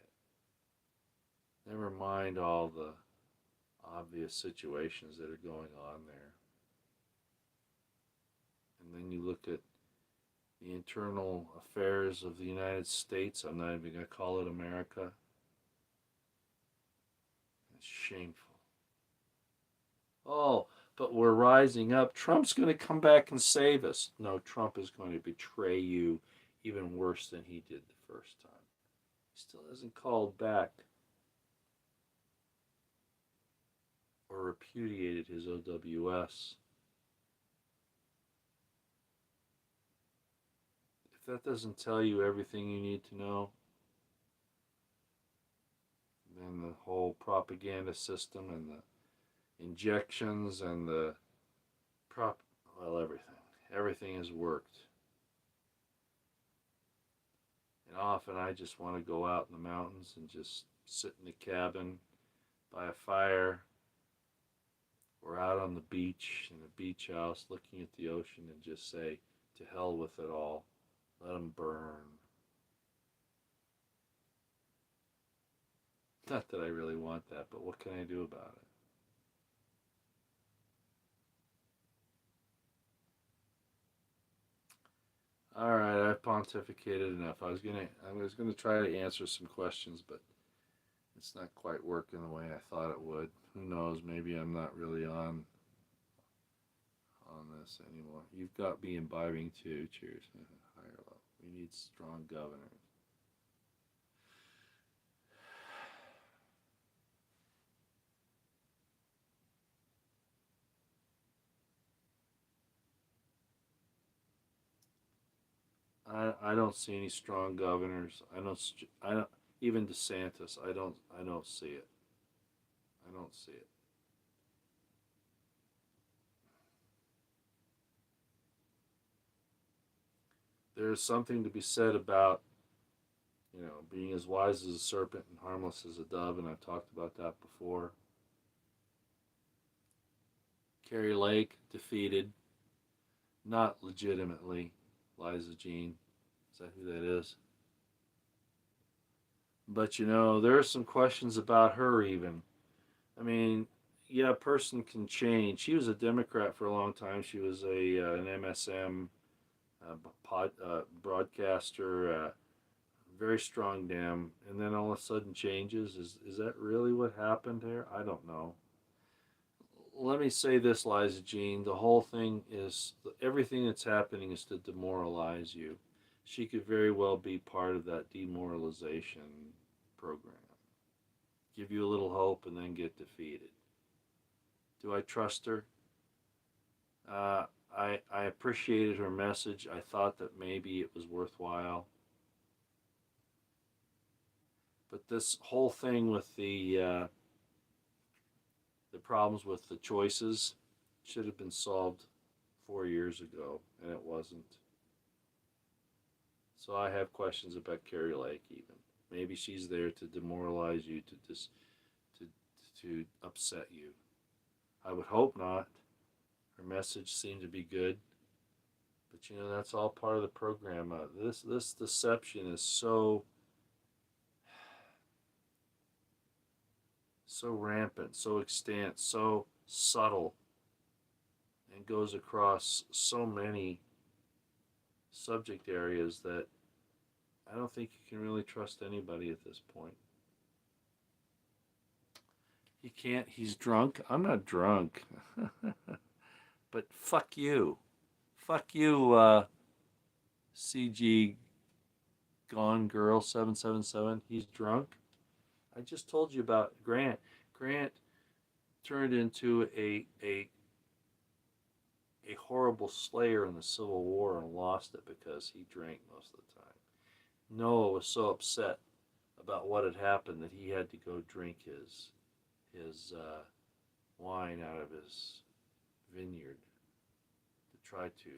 Never mind all the obvious situations that are going on there. And then you look at the internal affairs of the United States. I'm not even going to call it America. It's shameful. Oh, but we're rising up. Trump's going to come back and save us. No, Trump is going to betray you even worse than he did the first time. He still hasn't called back or repudiated his OWS. If that doesn't tell you everything you need to know, then the whole propaganda system and the injections and the everything has worked. And often I just want to go out in the mountains and just sit in the cabin by a fire or out on the beach in a beach house looking at the ocean and just say, to hell with it all. Let them burn. Not that I really want that, but what can I do about it? All right, I've pontificated enough. I was gonna try to answer some questions, but it's not quite working the way I thought it would. Who knows? Maybe I'm not really on this anymore. You've got me imbibing too. Cheers. Higher level. We need strong governors. I don't see any strong governors. I don't even DeSantis. I don't see it. I don't see it. There's something to be said about, being as wise as a serpent and harmless as a dove, and I've talked about that before. Carrie Lake defeated, not legitimately, Liza Jean. Is that who that is? But there are some questions about her even. I mean, yeah, a person can change. She was a Democrat for a long time. She was an MSM broadcaster, very strong Dem, and then all of a sudden changes. Is that really what happened here? I don't know. Let me say this, Liza Jean. The whole thing is, everything that's happening is to demoralize you. She could very well be part of that demoralization program. Give you a little hope and then get defeated. Do I trust her? I appreciated her message. I thought that maybe it was worthwhile. But this whole thing with the problems with the choices should have been solved 4 years ago, and it wasn't. So I have questions about Carrie Lake even. Maybe she's there to demoralize you, to upset you. I would hope not. Her message seemed to be good. But that's all part of the program. This deception is so rampant, so extant, so subtle, and goes across so many subject areas that I don't think you can really trust anybody at this point. You can't. He's drunk. I'm not drunk. But fuck you. Fuck you, CG Gone Girl 777. He's drunk. I just told you about Grant. Grant turned into a horrible slayer in the Civil War and lost it because he drank most of the time. Noah was so upset about what had happened that he had to go drink his wine out of his vineyard to try to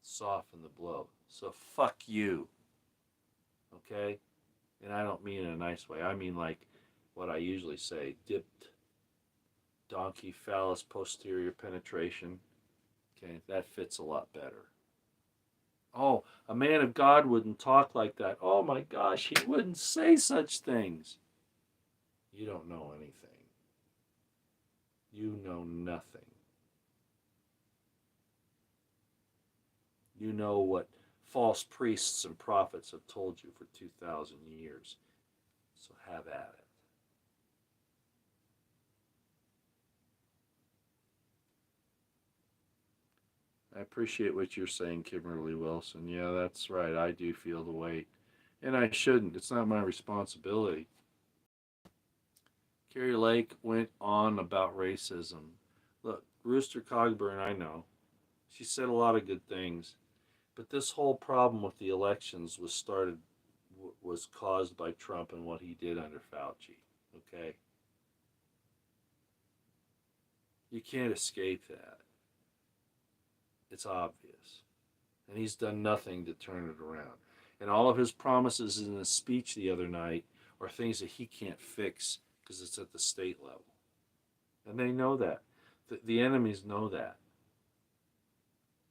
soften the blow. So fuck you, okay? And I don't mean in a nice way. I mean like what I usually say: dipped donkey phallus posterior penetration. Okay, that fits a lot better. Oh, a man of God wouldn't talk like that. Oh my gosh, he wouldn't say such things. You don't know anything. You know nothing. You know what false priests and prophets have told you for 2,000 years. So have at it. I appreciate what you're saying, Kimberly Wilson. Yeah, that's right. I do feel the weight. And I shouldn't. It's not my responsibility. Carrie Lake went on about racism. Look, Rooster Cogburn, I know. She said a lot of good things. But this whole problem with the elections was caused by Trump and what he did under Fauci. Okay? You can't escape that. It's obvious. And he's done nothing to turn it around. And all of his promises in his speech the other night are things that he can't fix because it's at the state level. And they know that. The enemies know that.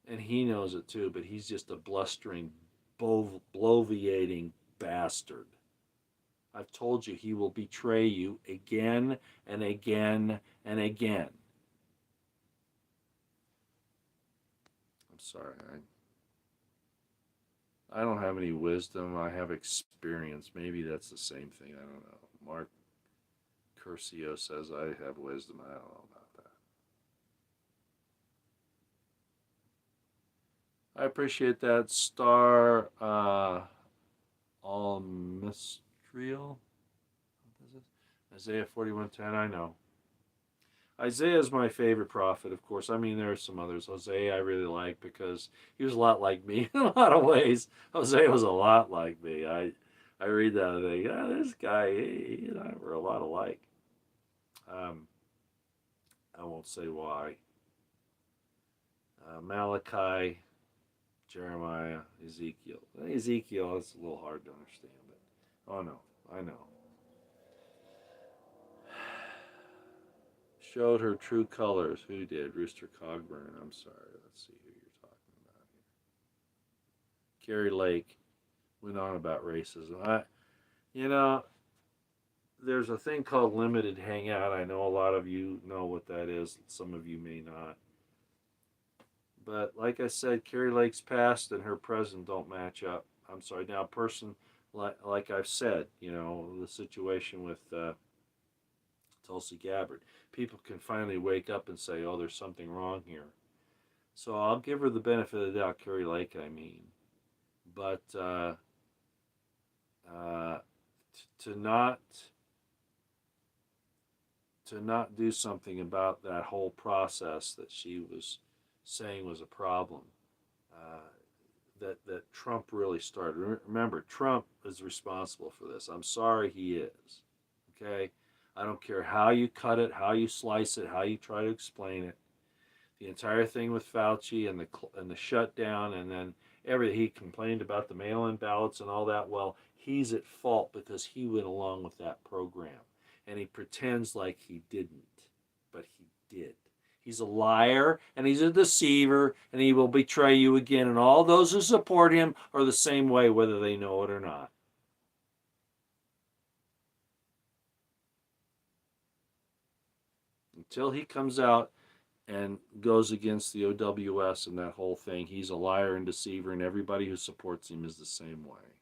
And he knows it too, but he's just a blustering, bloviating bastard. I've told you he will betray you again and again and again. I'm sorry. I don't have any wisdom. I have experience. Maybe that's the same thing. I don't know. Mark Curcio says I have wisdom. I don't know about that. I appreciate that. Star All Mistrial. Isaiah 41:10. I know. Isaiah is my favorite prophet, of course. I mean, there are some others. Hosea I really like because he was a lot like me in a lot of ways. Hosea was a lot like me. I read that and think, this guy, he and I were a lot alike. I won't say why. Malachi, Jeremiah, Ezekiel. Ezekiel is a little hard to understand, but oh no, I know. Showed her true colors. Who did? Rooster Cogburn. I'm sorry. Let's see who you're talking about here. Carrie Lake went on about racism. There's a thing called limited hangout. I know a lot of you know what that is. Some of you may not. But like I said, Carrie Lake's past and her present don't match up. I'm sorry. Now, person like I've said, the situation with Tulsi Gabbard, people can finally wake up and say, "Oh, there's something wrong here." So I'll give her the benefit of the doubt, Carrie Lake. I mean, but to not do something about that whole process that she was saying was a problem, that Trump really started. Remember, Trump is responsible for this. I'm sorry, he is. Okay, I don't care how you cut it, how you slice it, how you try to explain it. The entire thing with Fauci and the shutdown, and then everything he complained about the mail-in ballots and all that. Well, he's at fault because he went along with that program, and he pretends like he didn't, but he did. He's a liar and he's a deceiver, and he will betray you again. And all those who support him are the same way, whether they know it or not. Until he comes out and goes against the OWS and that whole thing, he's a liar and deceiver, and everybody who supports him is the same way.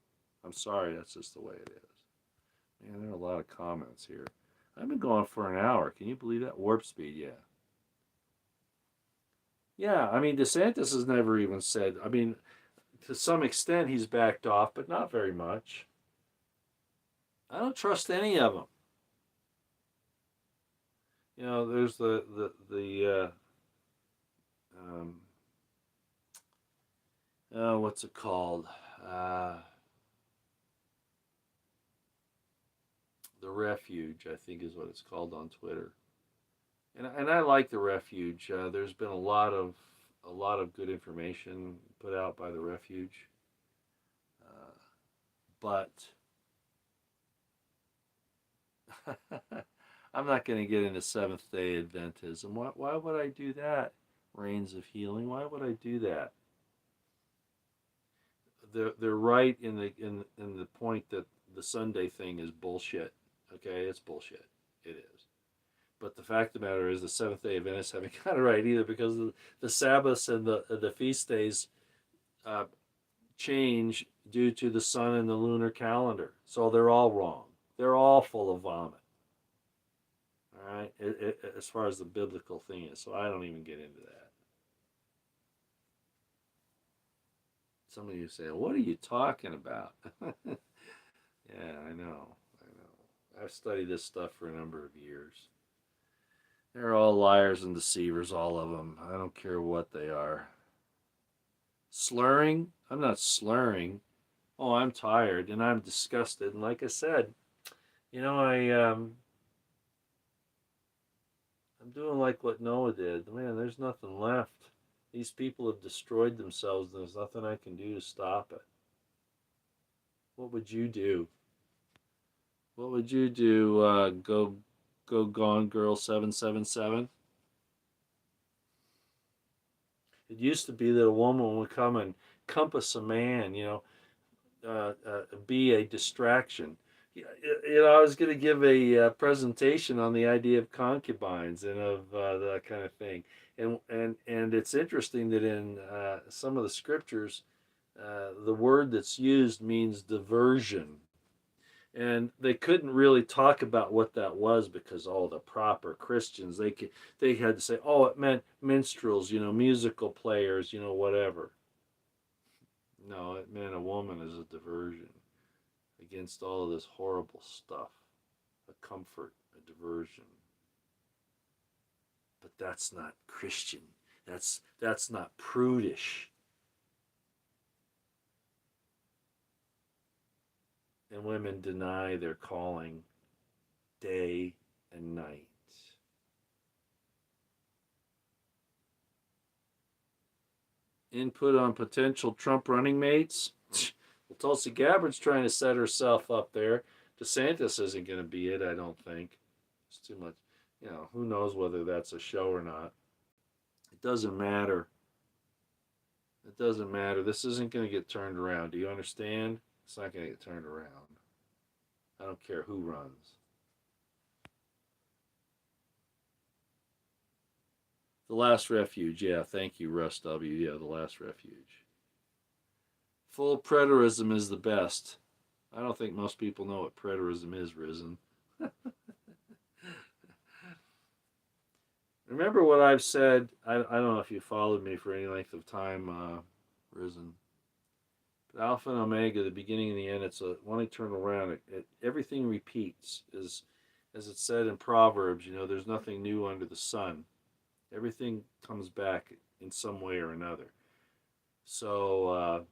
I'm sorry, that's just the way it is. Man, there are a lot of comments here. I've been going for an hour. Can you believe that? Warp speed, yeah. Yeah, I mean, DeSantis has never even said, To some extent, he's backed off, but not very much. I don't trust any of them. There's the what's it called? Uh, the Refuge, I think, is what it's called on Twitter. And I like the Refuge. There's been a lot of good information put out by the Refuge, but I'm not going to get into Seventh Day Adventism. Why would I do that? Reigns of Healing. Why would I do that? They're right in the point that the Sunday thing is bullshit. Okay, it's bullshit. It is. But the fact of the matter is, the Seventh Day Adventists haven't got it right either, because the Sabbaths and the feast days uh, change due to the sun and the lunar calendar. So they're all wrong. They're all full of vomit. All right, as far as the biblical thing is. So I don't even get into that. Some of you say, "What are you talking about?" Yeah, I know. I know. I've studied this stuff for a number of years. They're all liars and deceivers, all of them. I don't care what they are. Slurring? I'm not slurring. Oh, I'm tired and I'm disgusted. And like I said, I'm doing like what Noah did. Man, there's nothing left. These people have destroyed themselves, and there's nothing I can do to stop it. What would you do? What would you do? Go Gone Girl 777. It used to be that a woman would come and compass a man, be a distraction. I was going to give a presentation on the idea of concubines and of that kind of thing, and it's interesting that in some of the scriptures, the word that's used means diversion, and they couldn't really talk about what that was, because all the proper Christians, they had to say, oh, it meant minstrels, musical players, whatever. No, it meant a woman as a diversion against all of this horrible stuff, a comfort, a diversion. But that's not Christian. That's not prudish. And women deny their calling day and night. Input on potential Trump running mates. Well, Tulsi Gabbard's trying to set herself up there. DeSantis isn't going to be it, I don't think. It's too much. Who knows whether that's a show or not. It doesn't matter. It doesn't matter. This isn't going to get turned around. Do you understand? It's not going to get turned around. I don't care who runs. The Last Refuge. Yeah, thank you, Russ W. Yeah, The Last Refuge. Full preterism is the best. I don't think most people know what preterism is, Risen. Remember what I've said. I don't know if you followed me for any length of time, Risen. But Alpha and Omega, the beginning and the end, it's one eternal round. Everything repeats. As it said in Proverbs, there's nothing new under the sun. Everything comes back in some way or another. So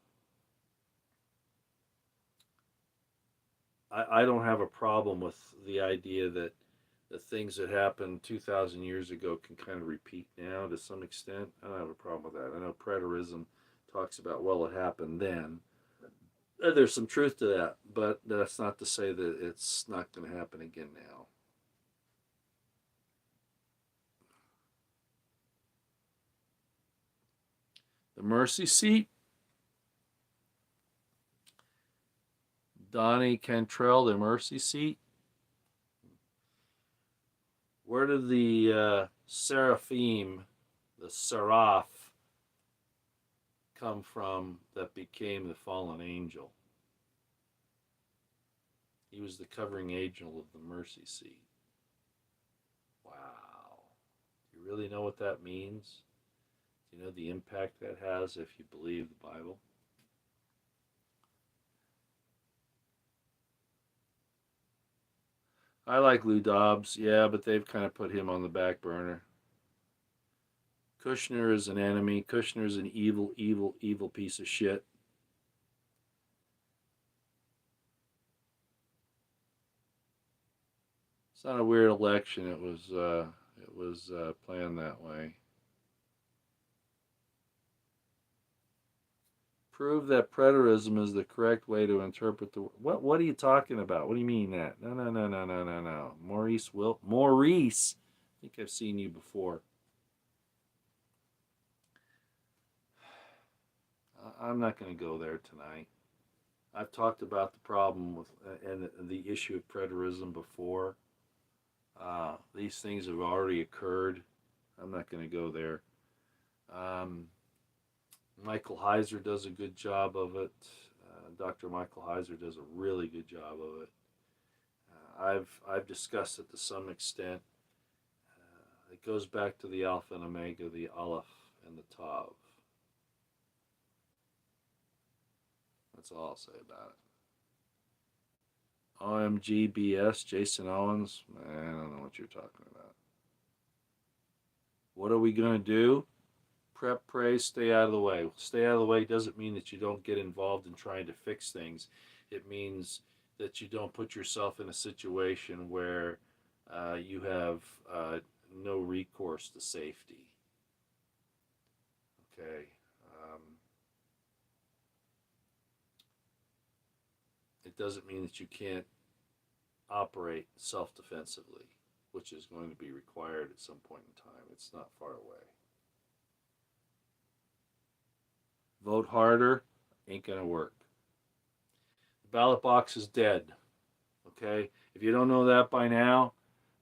I don't have a problem with the idea that the things that happened 2,000 years ago can kind of repeat now to some extent. I don't have a problem with that. I know preterism talks about, well, it happened then. There's some truth to that, but that's not to say that it's not going to happen again now. The mercy seat. Donnie Cantrell, the mercy seat. Where did the seraphim, the seraph, come from that became the fallen angel? He was the covering angel of the mercy seat. Wow. Do you really know what that means? Do you know the impact that has if you believe the Bible? I like Lou Dobbs, yeah, but they've kind of put him on the back burner. Kushner is an enemy. Kushner's an evil, evil, evil piece of shit. It's not a weird election. It was planned that way. Prove that preterism is the correct way to interpret the what are you talking about? What do you mean that? No, no, no, no, no, no, no. Maurice. I think I've seen you before. I'm not going to go there tonight. I've talked about the problem with and the issue of preterism before. These things have already occurred. I'm not going to go there. Um, Michael Heiser does a good job of it. Dr. Michael Heiser does a really good job of it. I've discussed it to some extent. It goes back to the Alpha and Omega, the Aleph and the Tav. That's all I'll say about it. OMG BS, Jason Owens. Man, I don't know what you're talking about. What are we going to do? Prep, pray, stay out of the way. Stay out of the way doesn't mean that you don't get involved in trying to fix things. It means that you don't put yourself in a situation where you have no recourse to safety. Okay. It doesn't mean that you can't operate self-defensively, which is going to be required at some point in time. It's not far away. Vote harder ain't going to work. The ballot box is dead. Okay? If you don't know that by now,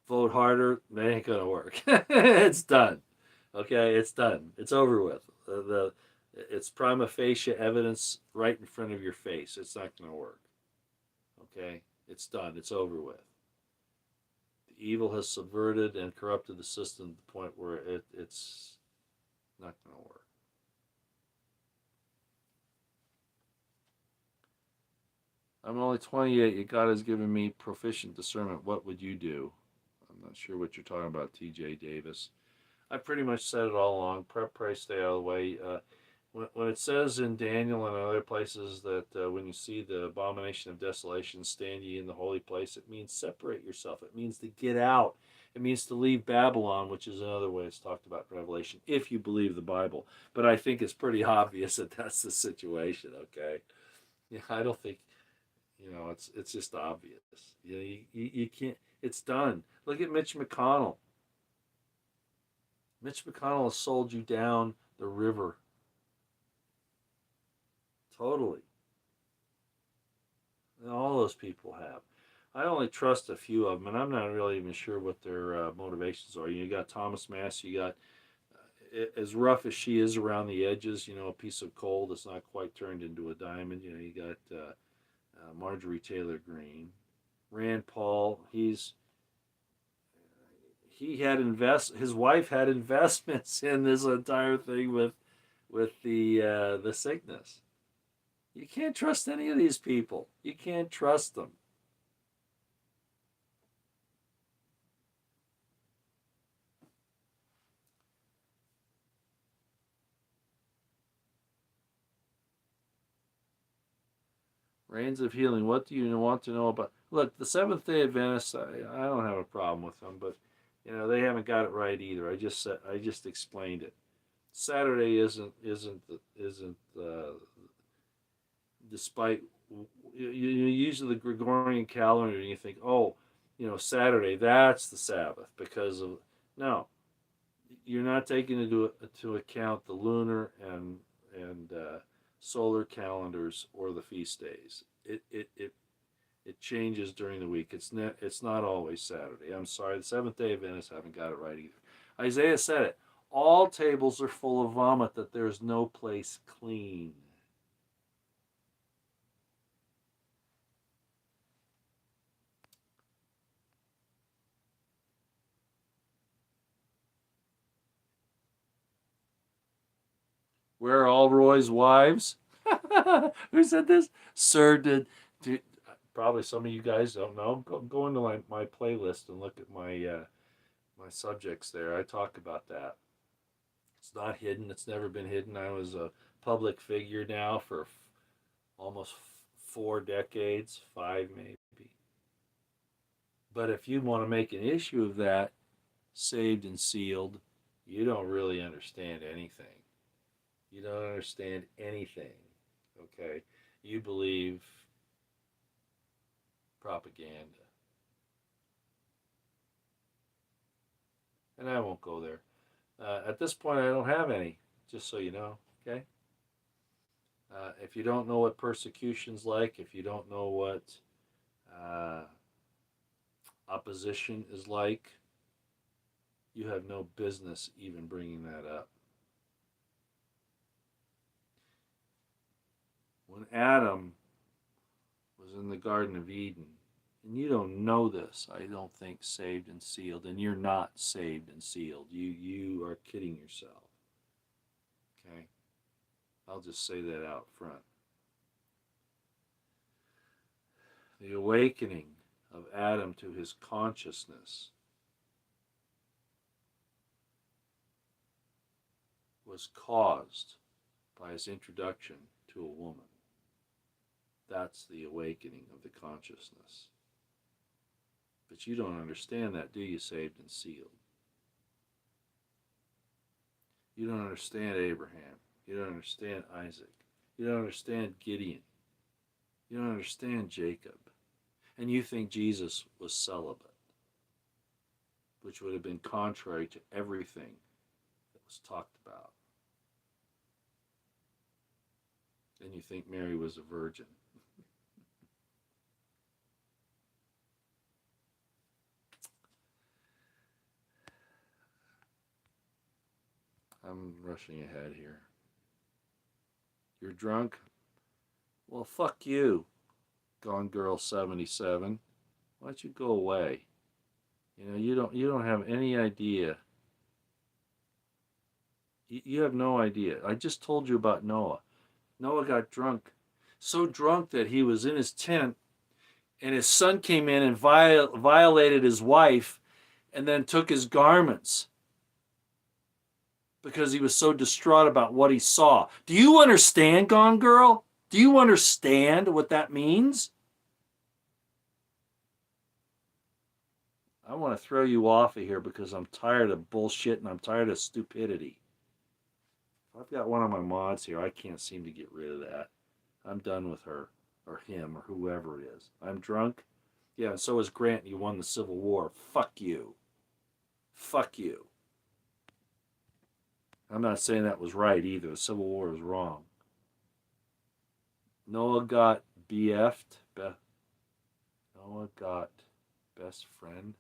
vote harder, that ain't going to work. It's done. Okay? It's done. It's over with. It's prima facie evidence right in front of your face. It's not going to work. Okay? It's done. It's over with. The evil has subverted and corrupted the system to the point where it's not going to work. I'm only 28, yet God has given me proficient discernment. What would you do? I'm not sure what you're talking about, TJ Davis. I pretty much said it all along. Prep, pray, stay out of the way. When it says in Daniel and other places that when you see the abomination of desolation, stand ye in the holy place, it means separate yourself. It means to get out. It means to leave Babylon, which is another way it's talked about in Revelation, if you believe the Bible. But I think it's pretty obvious that that's the situation, okay? Yeah, I don't think, it's just obvious. You can't, it's done. Look at Mitch McConnell. Mitch McConnell has sold you down the river. Totally. And all those people have. I only trust a few of them, and I'm not really even sure what their motivations are. You got Thomas Massey, you got, as rough as she is around the edges, a piece of coal that's not quite turned into a diamond. You got Marjorie Taylor Greene. Rand Paul, his wife had investments in this entire thing with the sickness. You can't trust any of these people. You can't trust them. Reigns of healing. What do you want to know about? Look, the Seventh Day Adventists. I don't have a problem with them, but they haven't got it right either. I just explained it. Saturday isn't despite you use the Gregorian calendar and you think, oh, Saturday, that's the Sabbath because of no, you're not taking into account the lunar and solar calendars or the feast days. It changes during the week. It's not always Saturday. I'm sorry, the Seventh Day Adventists haven't got it right either. Isaiah said it. All tables are full of vomit, that there is no place clean. Where are all Roy's wives? Who said this? Sir, probably some of you guys don't know. Go into my playlist and look at my subjects there. I talk about that. It's not hidden. It's never been hidden. I was a public figure now for almost 4 decades, 5 maybe. But if you want to make an issue of that, saved and sealed, you don't really understand anything. You don't understand anything, okay? You believe propaganda. And I won't go there. At this point, I don't have any, just so you know, okay? If you don't know what persecution's like, if you don't know what opposition is like, you have no business even bringing that up. When Adam was in the Garden of Eden, and you don't know this, I don't think, saved and sealed, and you're not saved and sealed. You are kidding yourself. Okay? I'll just say that out front. The awakening of Adam to his consciousness was caused by his introduction to a woman. That's the awakening of the consciousness. But you don't understand that, do you, saved and sealed? You don't understand Abraham. You don't understand Isaac. You don't understand Gideon. You don't understand Jacob. And you think Jesus was celibate, which would have been contrary to everything that was talked about. And you think Mary was a virgin. I'm rushing ahead here. You're drunk? Well, fuck you, Gone Girl 77. Why don't you go away? You know, you don't have any idea. You have no idea. I just told you about Noah. Noah got drunk. So drunk that he was in his tent and his son came in and violated his wife and then took his garments because he was so distraught about what he saw. Do you understand, Gone Girl? Do you understand what that means? I want to throw you off of here because I'm tired of bullshit and I'm tired of stupidity. I've got one of my mods here. I can't seem to get rid of that. I'm done with her or him or whoever it is. I'm drunk. Yeah, and so is Grant. And you won the Civil War. Fuck you. Fuck you. I'm not saying that was right either. The Civil War was wrong. Noah got BF'd. Noah got best friend.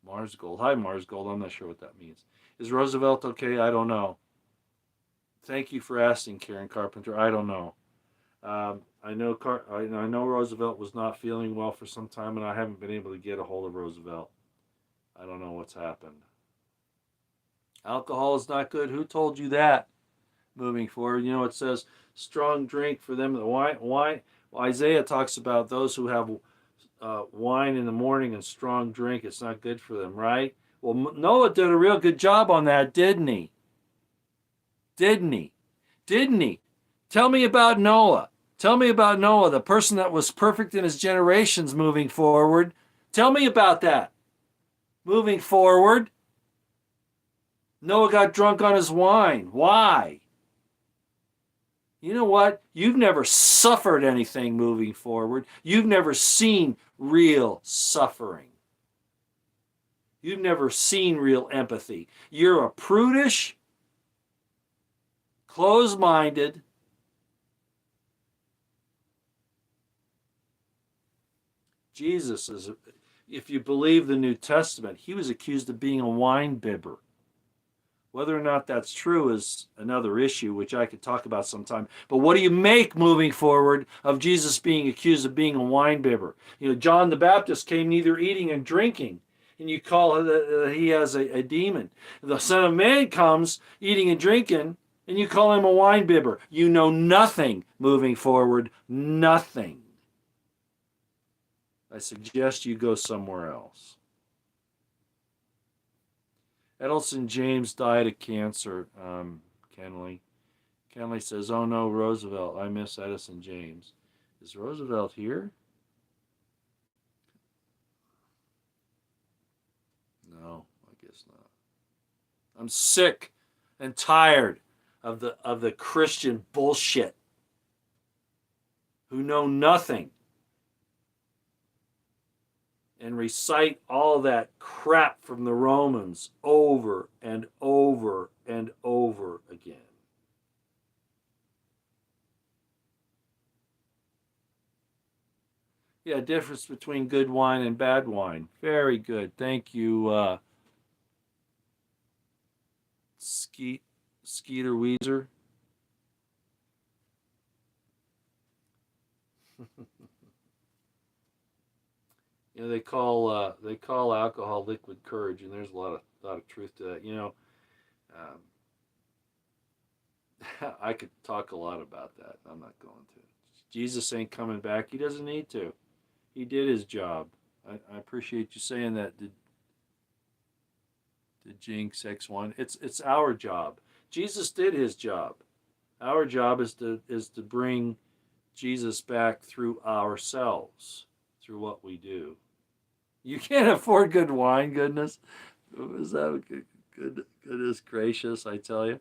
Mars Gold. Hi, Mars Gold. I'm not sure what that means. Is Roosevelt okay? I don't know. Thank you for asking, Karen Carpenter. I don't know. I know Roosevelt was not feeling well for some time, and I haven't been able to get a hold of Roosevelt. I don't know what's happened. Alcohol is not good. Who told you that? Moving forward, you know, it says strong drink for them. Wine. Well, Isaiah talks about those who have wine in the morning and strong drink. It's not good for them, right? Well, Noah did a real good job on that, didn't he? Didn't he? Didn't he? Tell me about Noah. Tell me about Noah, the person that was perfect in his generations moving forward. Tell me about that. Moving forward. Noah got drunk on his wine. Why? You know what? You've never suffered anything moving forward. You've never seen real suffering. You've never seen real empathy. You're a prudish, closed-minded, Jesus is, if you believe the New Testament, he was accused of being a wine bibber. Whether or not that's true is another issue, which I could talk about sometime. But what do you make moving forward of Jesus being accused of being a wine bibber? You know, John the Baptist came neither eating and drinking, and you call he has a demon. The Son of Man comes eating and drinking, and you call him a wine bibber. You know nothing moving forward, nothing. I suggest you go somewhere else. Edelson James died of cancer, Kenley. Kenley says, oh no, Roosevelt, I miss Edison James. Is Roosevelt here? No, I guess not. I'm sick and tired of the Christian bullshit who know nothing and recite all that crap from the Romans over and over and over again. Yeah, difference between good wine and bad wine. Very good. Thank you, Skeeter Weezer. You know, they call alcohol liquid courage, and there's a lot of truth to that. You know, I could talk a lot about that. I'm not going to. Jesus ain't coming back. He doesn't need to. He did his job. I appreciate you saying that. Did Jinx X1? It's our job. Jesus did his job. Our job is to bring Jesus back through ourselves, through what we do. You can't afford good wine, goodness. Is that goodness gracious? I tell you,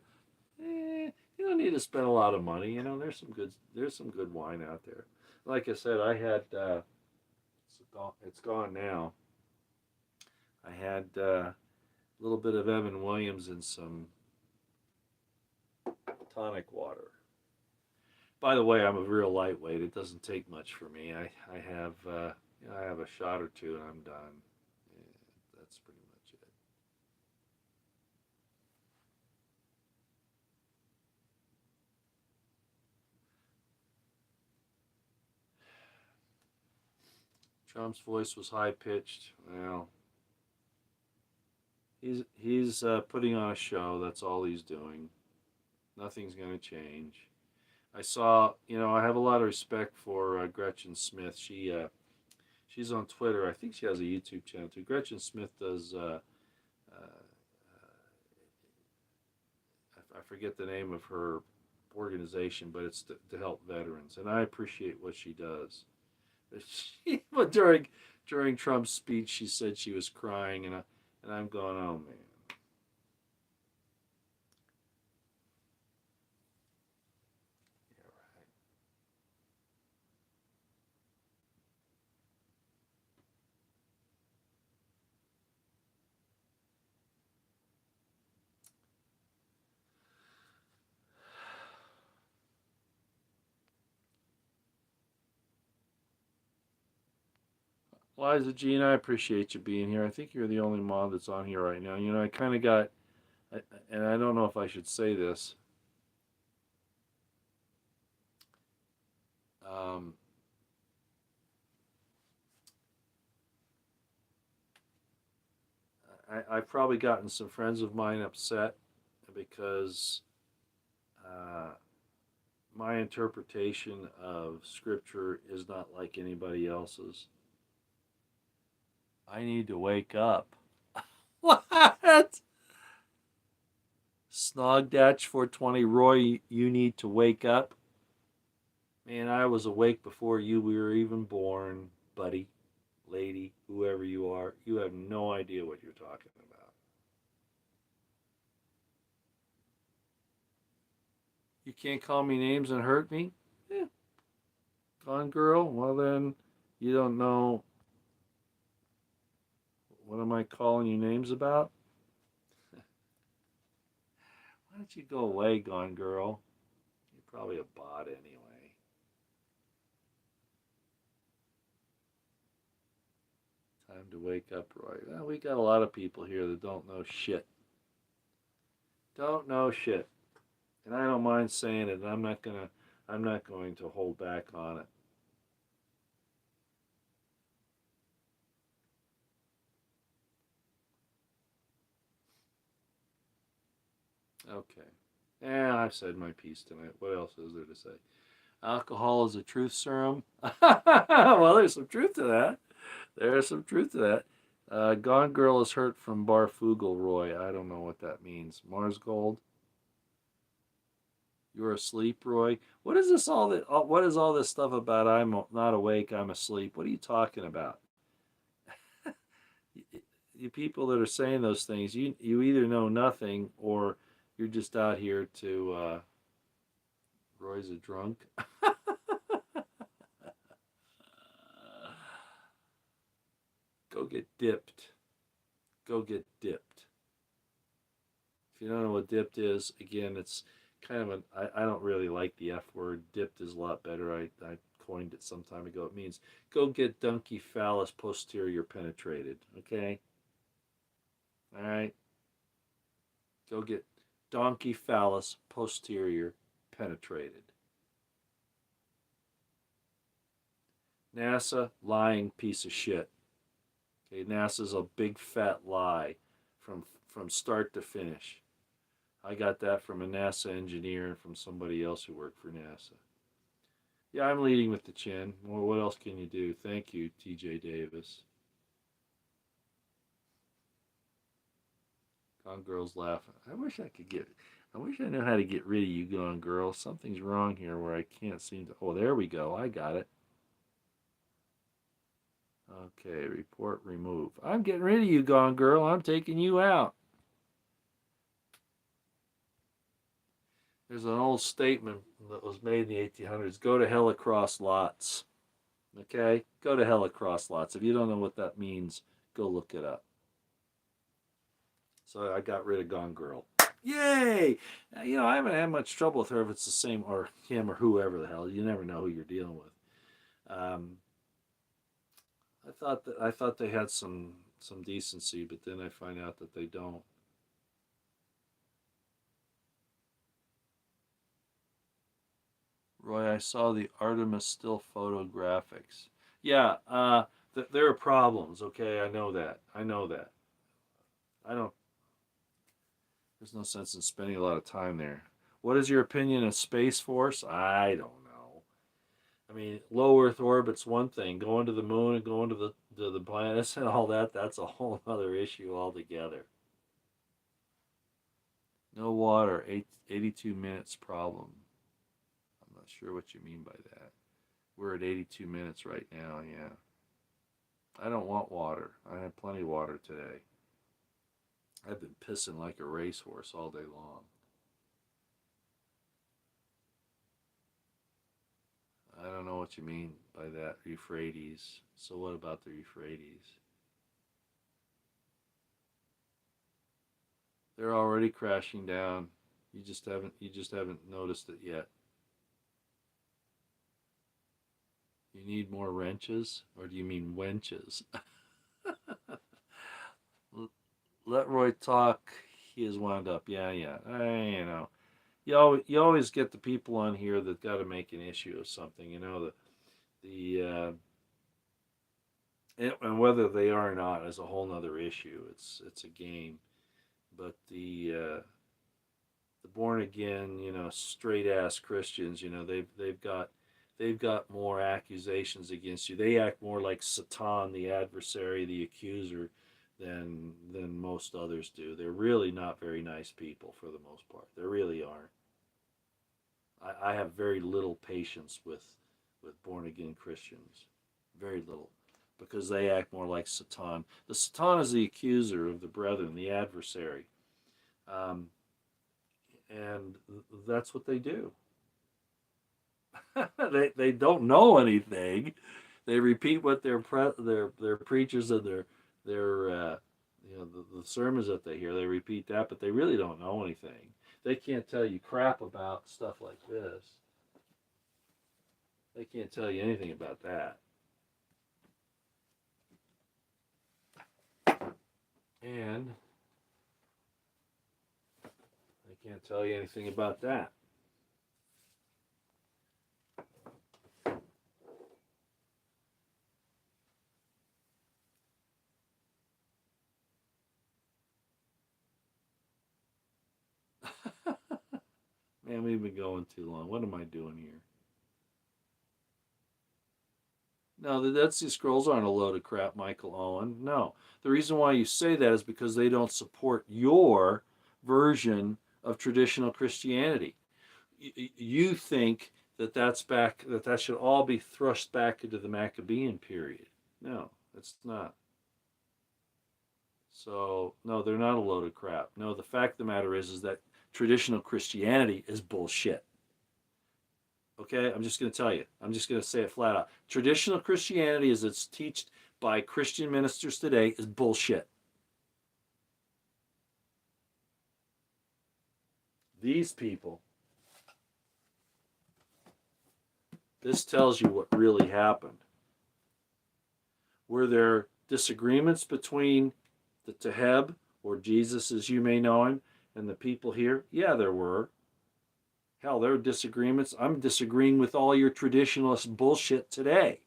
you don't need to spend a lot of money. You know, there's some good wine out there. Like I said, I had it's gone now. I had a little bit of Evan Williams and some tonic water. By the way, I'm a real lightweight. It doesn't take much for me. I have I have a shot or two and I'm done. Yeah, that's pretty much it. Trump's voice was high pitched. Well, he's putting on a show. That's all he's doing. Nothing's going to change. I saw, you know, I have a lot of respect for Gretchen Smith. She's on Twitter. I think she has a YouTube channel too. Gretchen Smith does. I forget the name of her organization, but it's to help veterans, and I appreciate what she does. But during Trump's speech, she said she was crying, and I'm going, oh man. Liza Jean, I appreciate you being here. I think you're the only mod that's on here right now. You know, I kind of got, and I don't know if I should say this. Um, I've probably gotten some friends of mine upset because my interpretation of Scripture is not like anybody else's. I need to wake up. What? Snogdatch 420, Roy, you need to wake up. Man, I was awake before you were even born, buddy, lady, whoever you are. You have no idea what you're talking about. You can't call me names and hurt me? Yeah. Gone girl? Well then, you don't know. What am I calling you names about? Why don't you go away, Gone girl? You're probably a bot anyway. Time to wake up, Roy. Well, we got a lot of people here that don't know shit. Don't know shit. And I don't mind saying it. I'm not going to hold back on it. Okay. Yeah, I've said my piece tonight. What else is there to say? Alcohol is a truth serum. Well, there's some truth to that. There's some truth to that. Gone Girl is hurt from Barfugal, Roy. I don't know what that means. Mars Gold, you're asleep, Roy. What is this all that? What is all this stuff about? I'm not awake. I'm asleep. What are you talking about? You people that are saying those things, you either know nothing or you're just out here to. Roy's a drunk. Go get dipped. Go get dipped. If you don't know what dipped is, again, it's kind of I don't really like the F word. Dipped is a lot better. I coined it some time ago. It means go get donkey phallus posterior penetrated. Okay? All right? Go get donkey phallus posterior penetrated. NASA, lying piece of shit. Okay, NASA's a big fat lie from start to finish. I got that from a NASA engineer and from somebody else who worked for NASA. Yeah, I'm leading with the chin. Well, what else can you do? Thank you, TJ Davis. Gone Girl's laughing. I wish I knew how to get rid of you, Gone Girl. Something's wrong here where I can't seem to. Oh, there we go. I got it. Okay, report remove. I'm getting rid of you, Gone Girl. I'm taking you out. There's an old statement that was made in the 1800s, go to hell across lots. Okay? Go to hell across lots. If you don't know what that means, go look it up. So I got rid of Gone Girl. Yay! I haven't had much trouble with her if it's the same, or him, or whoever the hell. You never know who you're dealing with. I thought they had some decency, but then I find out that they don't. Roy, I saw the Artemis still photographics. Yeah, there are problems. Okay, I know that. I know that. I don't. There's no sense in spending a lot of time there. What is your opinion of Space Force? I don't know. I mean, low Earth orbit's one thing. Going to the moon and going to the planets and all that—that's a whole other issue altogether. No water. 82 minutes problem. I'm not sure what you mean by that. We're at 82 minutes right now. Yeah. I don't want water. I had plenty of water today. I've been pissing like a racehorse all day long. I don't know what you mean by that, Euphrates. So what about the Euphrates? They're already crashing down. You just haven't noticed it yet. You need more wrenches, or do you mean wenches? Let Roy talk. He is wound up. Yeah, yeah. You always get the people on here that got to make an issue of something. The and whether they are or not is a whole nother issue. It's a game, but the born again, straight ass Christians, they've got more accusations against you. They act more like Satan, the adversary, the accuser, than most others do. They're really not very nice people for the most part. They really aren't. I have very little patience with born again Christians, very little, because they act more like Satan. The Satan is the accuser of the brethren, the adversary, um, and that's what they do. They don't know anything. They repeat what their preachers and their the sermons that they hear. They repeat that, but they really don't know anything. They can't tell you crap about stuff like this. They can't tell you anything about that. And they can't tell you anything about that. Man, we've been going too long. What am I doing here? No, the Dead Sea Scrolls aren't a load of crap, Michael Owen. No. The reason why you say that is because they don't support your version of traditional Christianity. You think that that should all be thrust back into the Maccabean period. No, it's not. So, no, they're not a load of crap. No, the fact of the matter is that traditional Christianity is bullshit. Okay, I'm just going to tell you. I'm just going to say it flat out. Traditional Christianity, as it's taught by Christian ministers today, is bullshit. These people, this tells you what really happened. Were there disagreements between the Teheb, or Jesus as you may know him, and the people here? Yeah, there were. Hell, there are disagreements. I'm disagreeing with all your traditionalist bullshit today.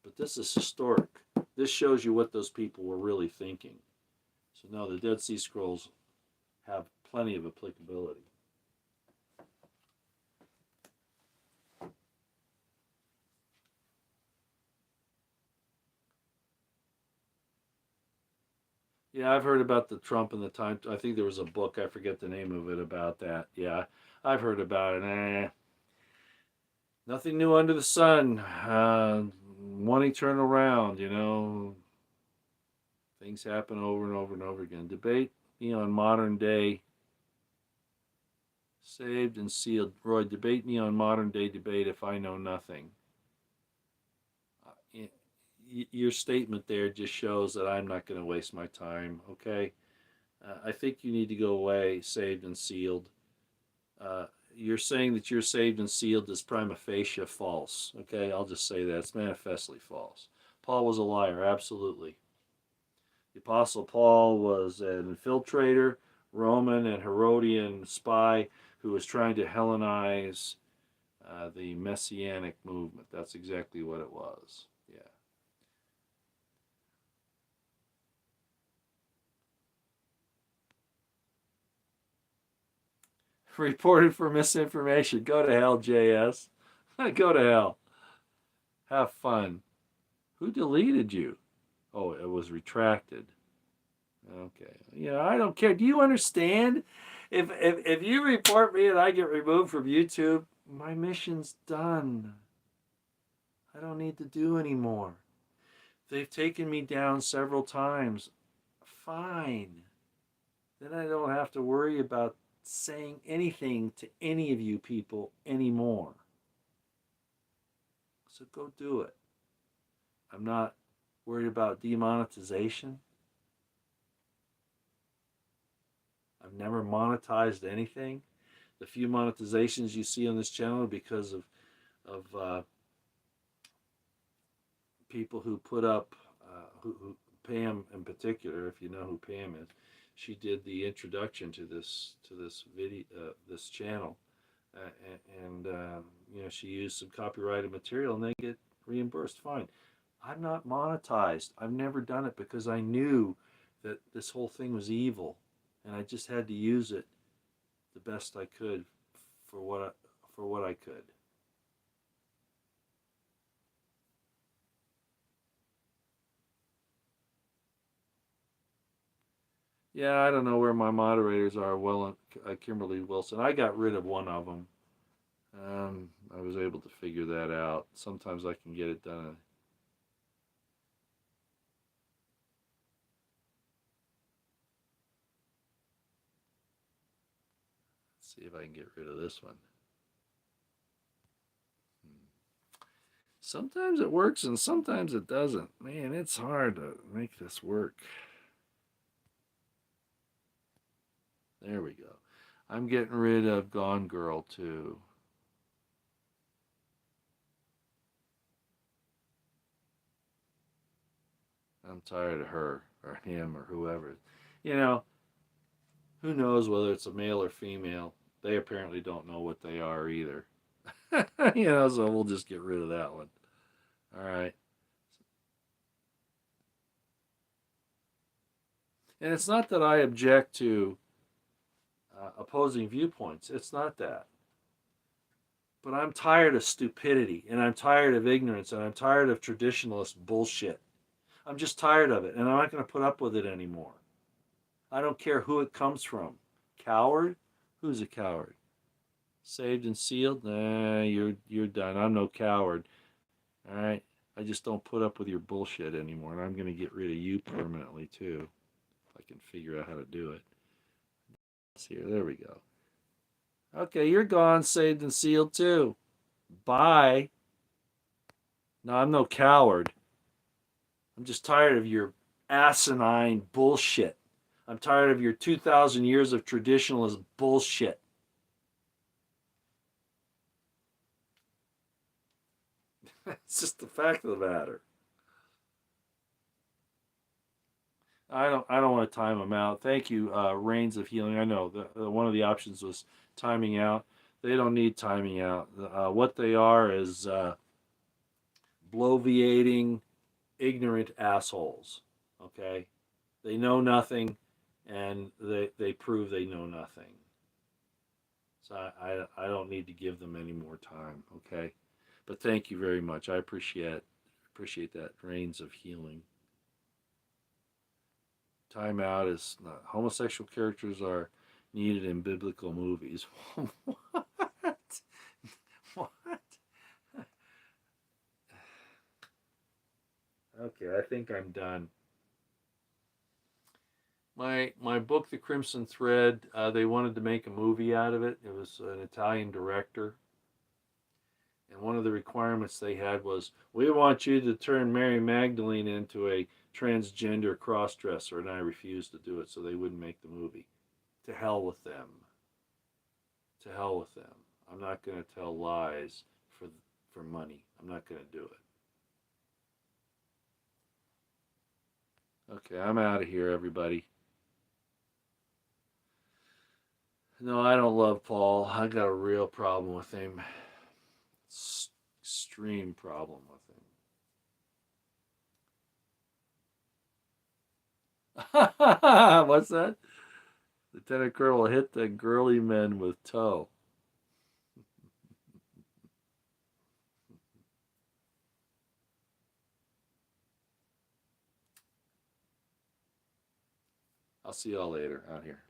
But this is historic. This shows you what those people were really thinking. So no, the Dead Sea Scrolls have plenty of applicability. Yeah, I've heard about the Trump and the time. I think there was a book, I forget the name of it, about that. Yeah, I've heard about it. Nothing new under the sun. One eternal round, Things happen over and over and over again. Debate me on modern day saved and sealed. Roy, debate me on modern day debate if I know nothing. Your statement there just shows that I'm not going to waste my time, okay? I think you need to go away, saved and sealed. You're saying that you're saved and sealed is prima facie false, okay? I'll just say that. It's manifestly false. Paul was a liar, absolutely. The Apostle Paul was an infiltrator, Roman and Herodian spy who was trying to Hellenize the Messianic movement. That's exactly what it was. Yeah. Reported for misinformation. Go to hell, JS. Go to hell. Have fun. Who deleted you? Oh, it was retracted. Okay. I don't care. Do you understand? If you report me and I get removed from YouTube, my mission's done. I don't need to do anymore. They've taken me down several times. Fine. Then I don't have to worry about saying anything to any of you people anymore. So go do it. I'm not worried about demonetization. I've never monetized anything. The few monetizations you see on this channel are because of people who put up, who Pam in particular, if you know who Pam is, she did the introduction to this video, this channel, and she used some copyrighted material, and they get reimbursed. Fine. I'm not monetized. I've never done it because I knew that this whole thing was evil, and I just had to use it the best I could for what I could. Yeah, I don't know where my moderators are. Well, Kimberly Wilson. I got rid of one of them. I was able to figure that out. Sometimes I can get it done. Let's see if I can get rid of this one. Sometimes it works and sometimes it doesn't. Man, it's hard to make this work. There we go. I'm getting rid of Gone Girl too. I'm tired of her or him or whoever. Who knows whether it's a male or female? They apparently don't know what they are either. So we'll just get rid of that one. All right. And it's not that I object to opposing viewpoints. It's not that. But I'm tired of stupidity, and I'm tired of ignorance, and I'm tired of traditionalist bullshit. I'm just tired of it, and I'm not going to put up with it anymore. I don't care who it comes from. Coward? Who's a coward? Saved and sealed? Nah, you're done. I'm no coward. All right? I just don't put up with your bullshit anymore, and I'm going to get rid of you permanently, too. If I can figure out how to do it. Here, there we go. Okay, you're gone, saved and sealed, too. Bye. No, I'm no coward. I'm just tired of your asinine bullshit. I'm tired of your 2,000 years of traditionalist bullshit. It's just the fact of the matter. I don't want to time them out. Thank you, Reigns of Healing. I know one of the options was timing out. They don't need timing out. What they are is bloviating, ignorant assholes. Okay, they know nothing, and they prove they know nothing. So I don't need to give them any more time. Okay, but thank you very much. I appreciate that. Reigns of Healing. Time out is not, homosexual characters are needed in biblical movies. What? What? Okay, I think I'm done. My book, The Crimson Thread, they wanted to make a movie out of it. It was an Italian director. And one of the requirements they had was, we want you to turn Mary Magdalene into a transgender crossdresser. And I refused to do it, so they wouldn't make the movie. To hell with them. To hell with them. I'm not going to tell lies for money. I'm not going to do it. Okay, I'm out of here, everybody. No, I don't love Paul. I got a real problem with him. Extreme problem with him. What's that? Lieutenant Colonel hit the girly men with toe. I'll see y'all later out here.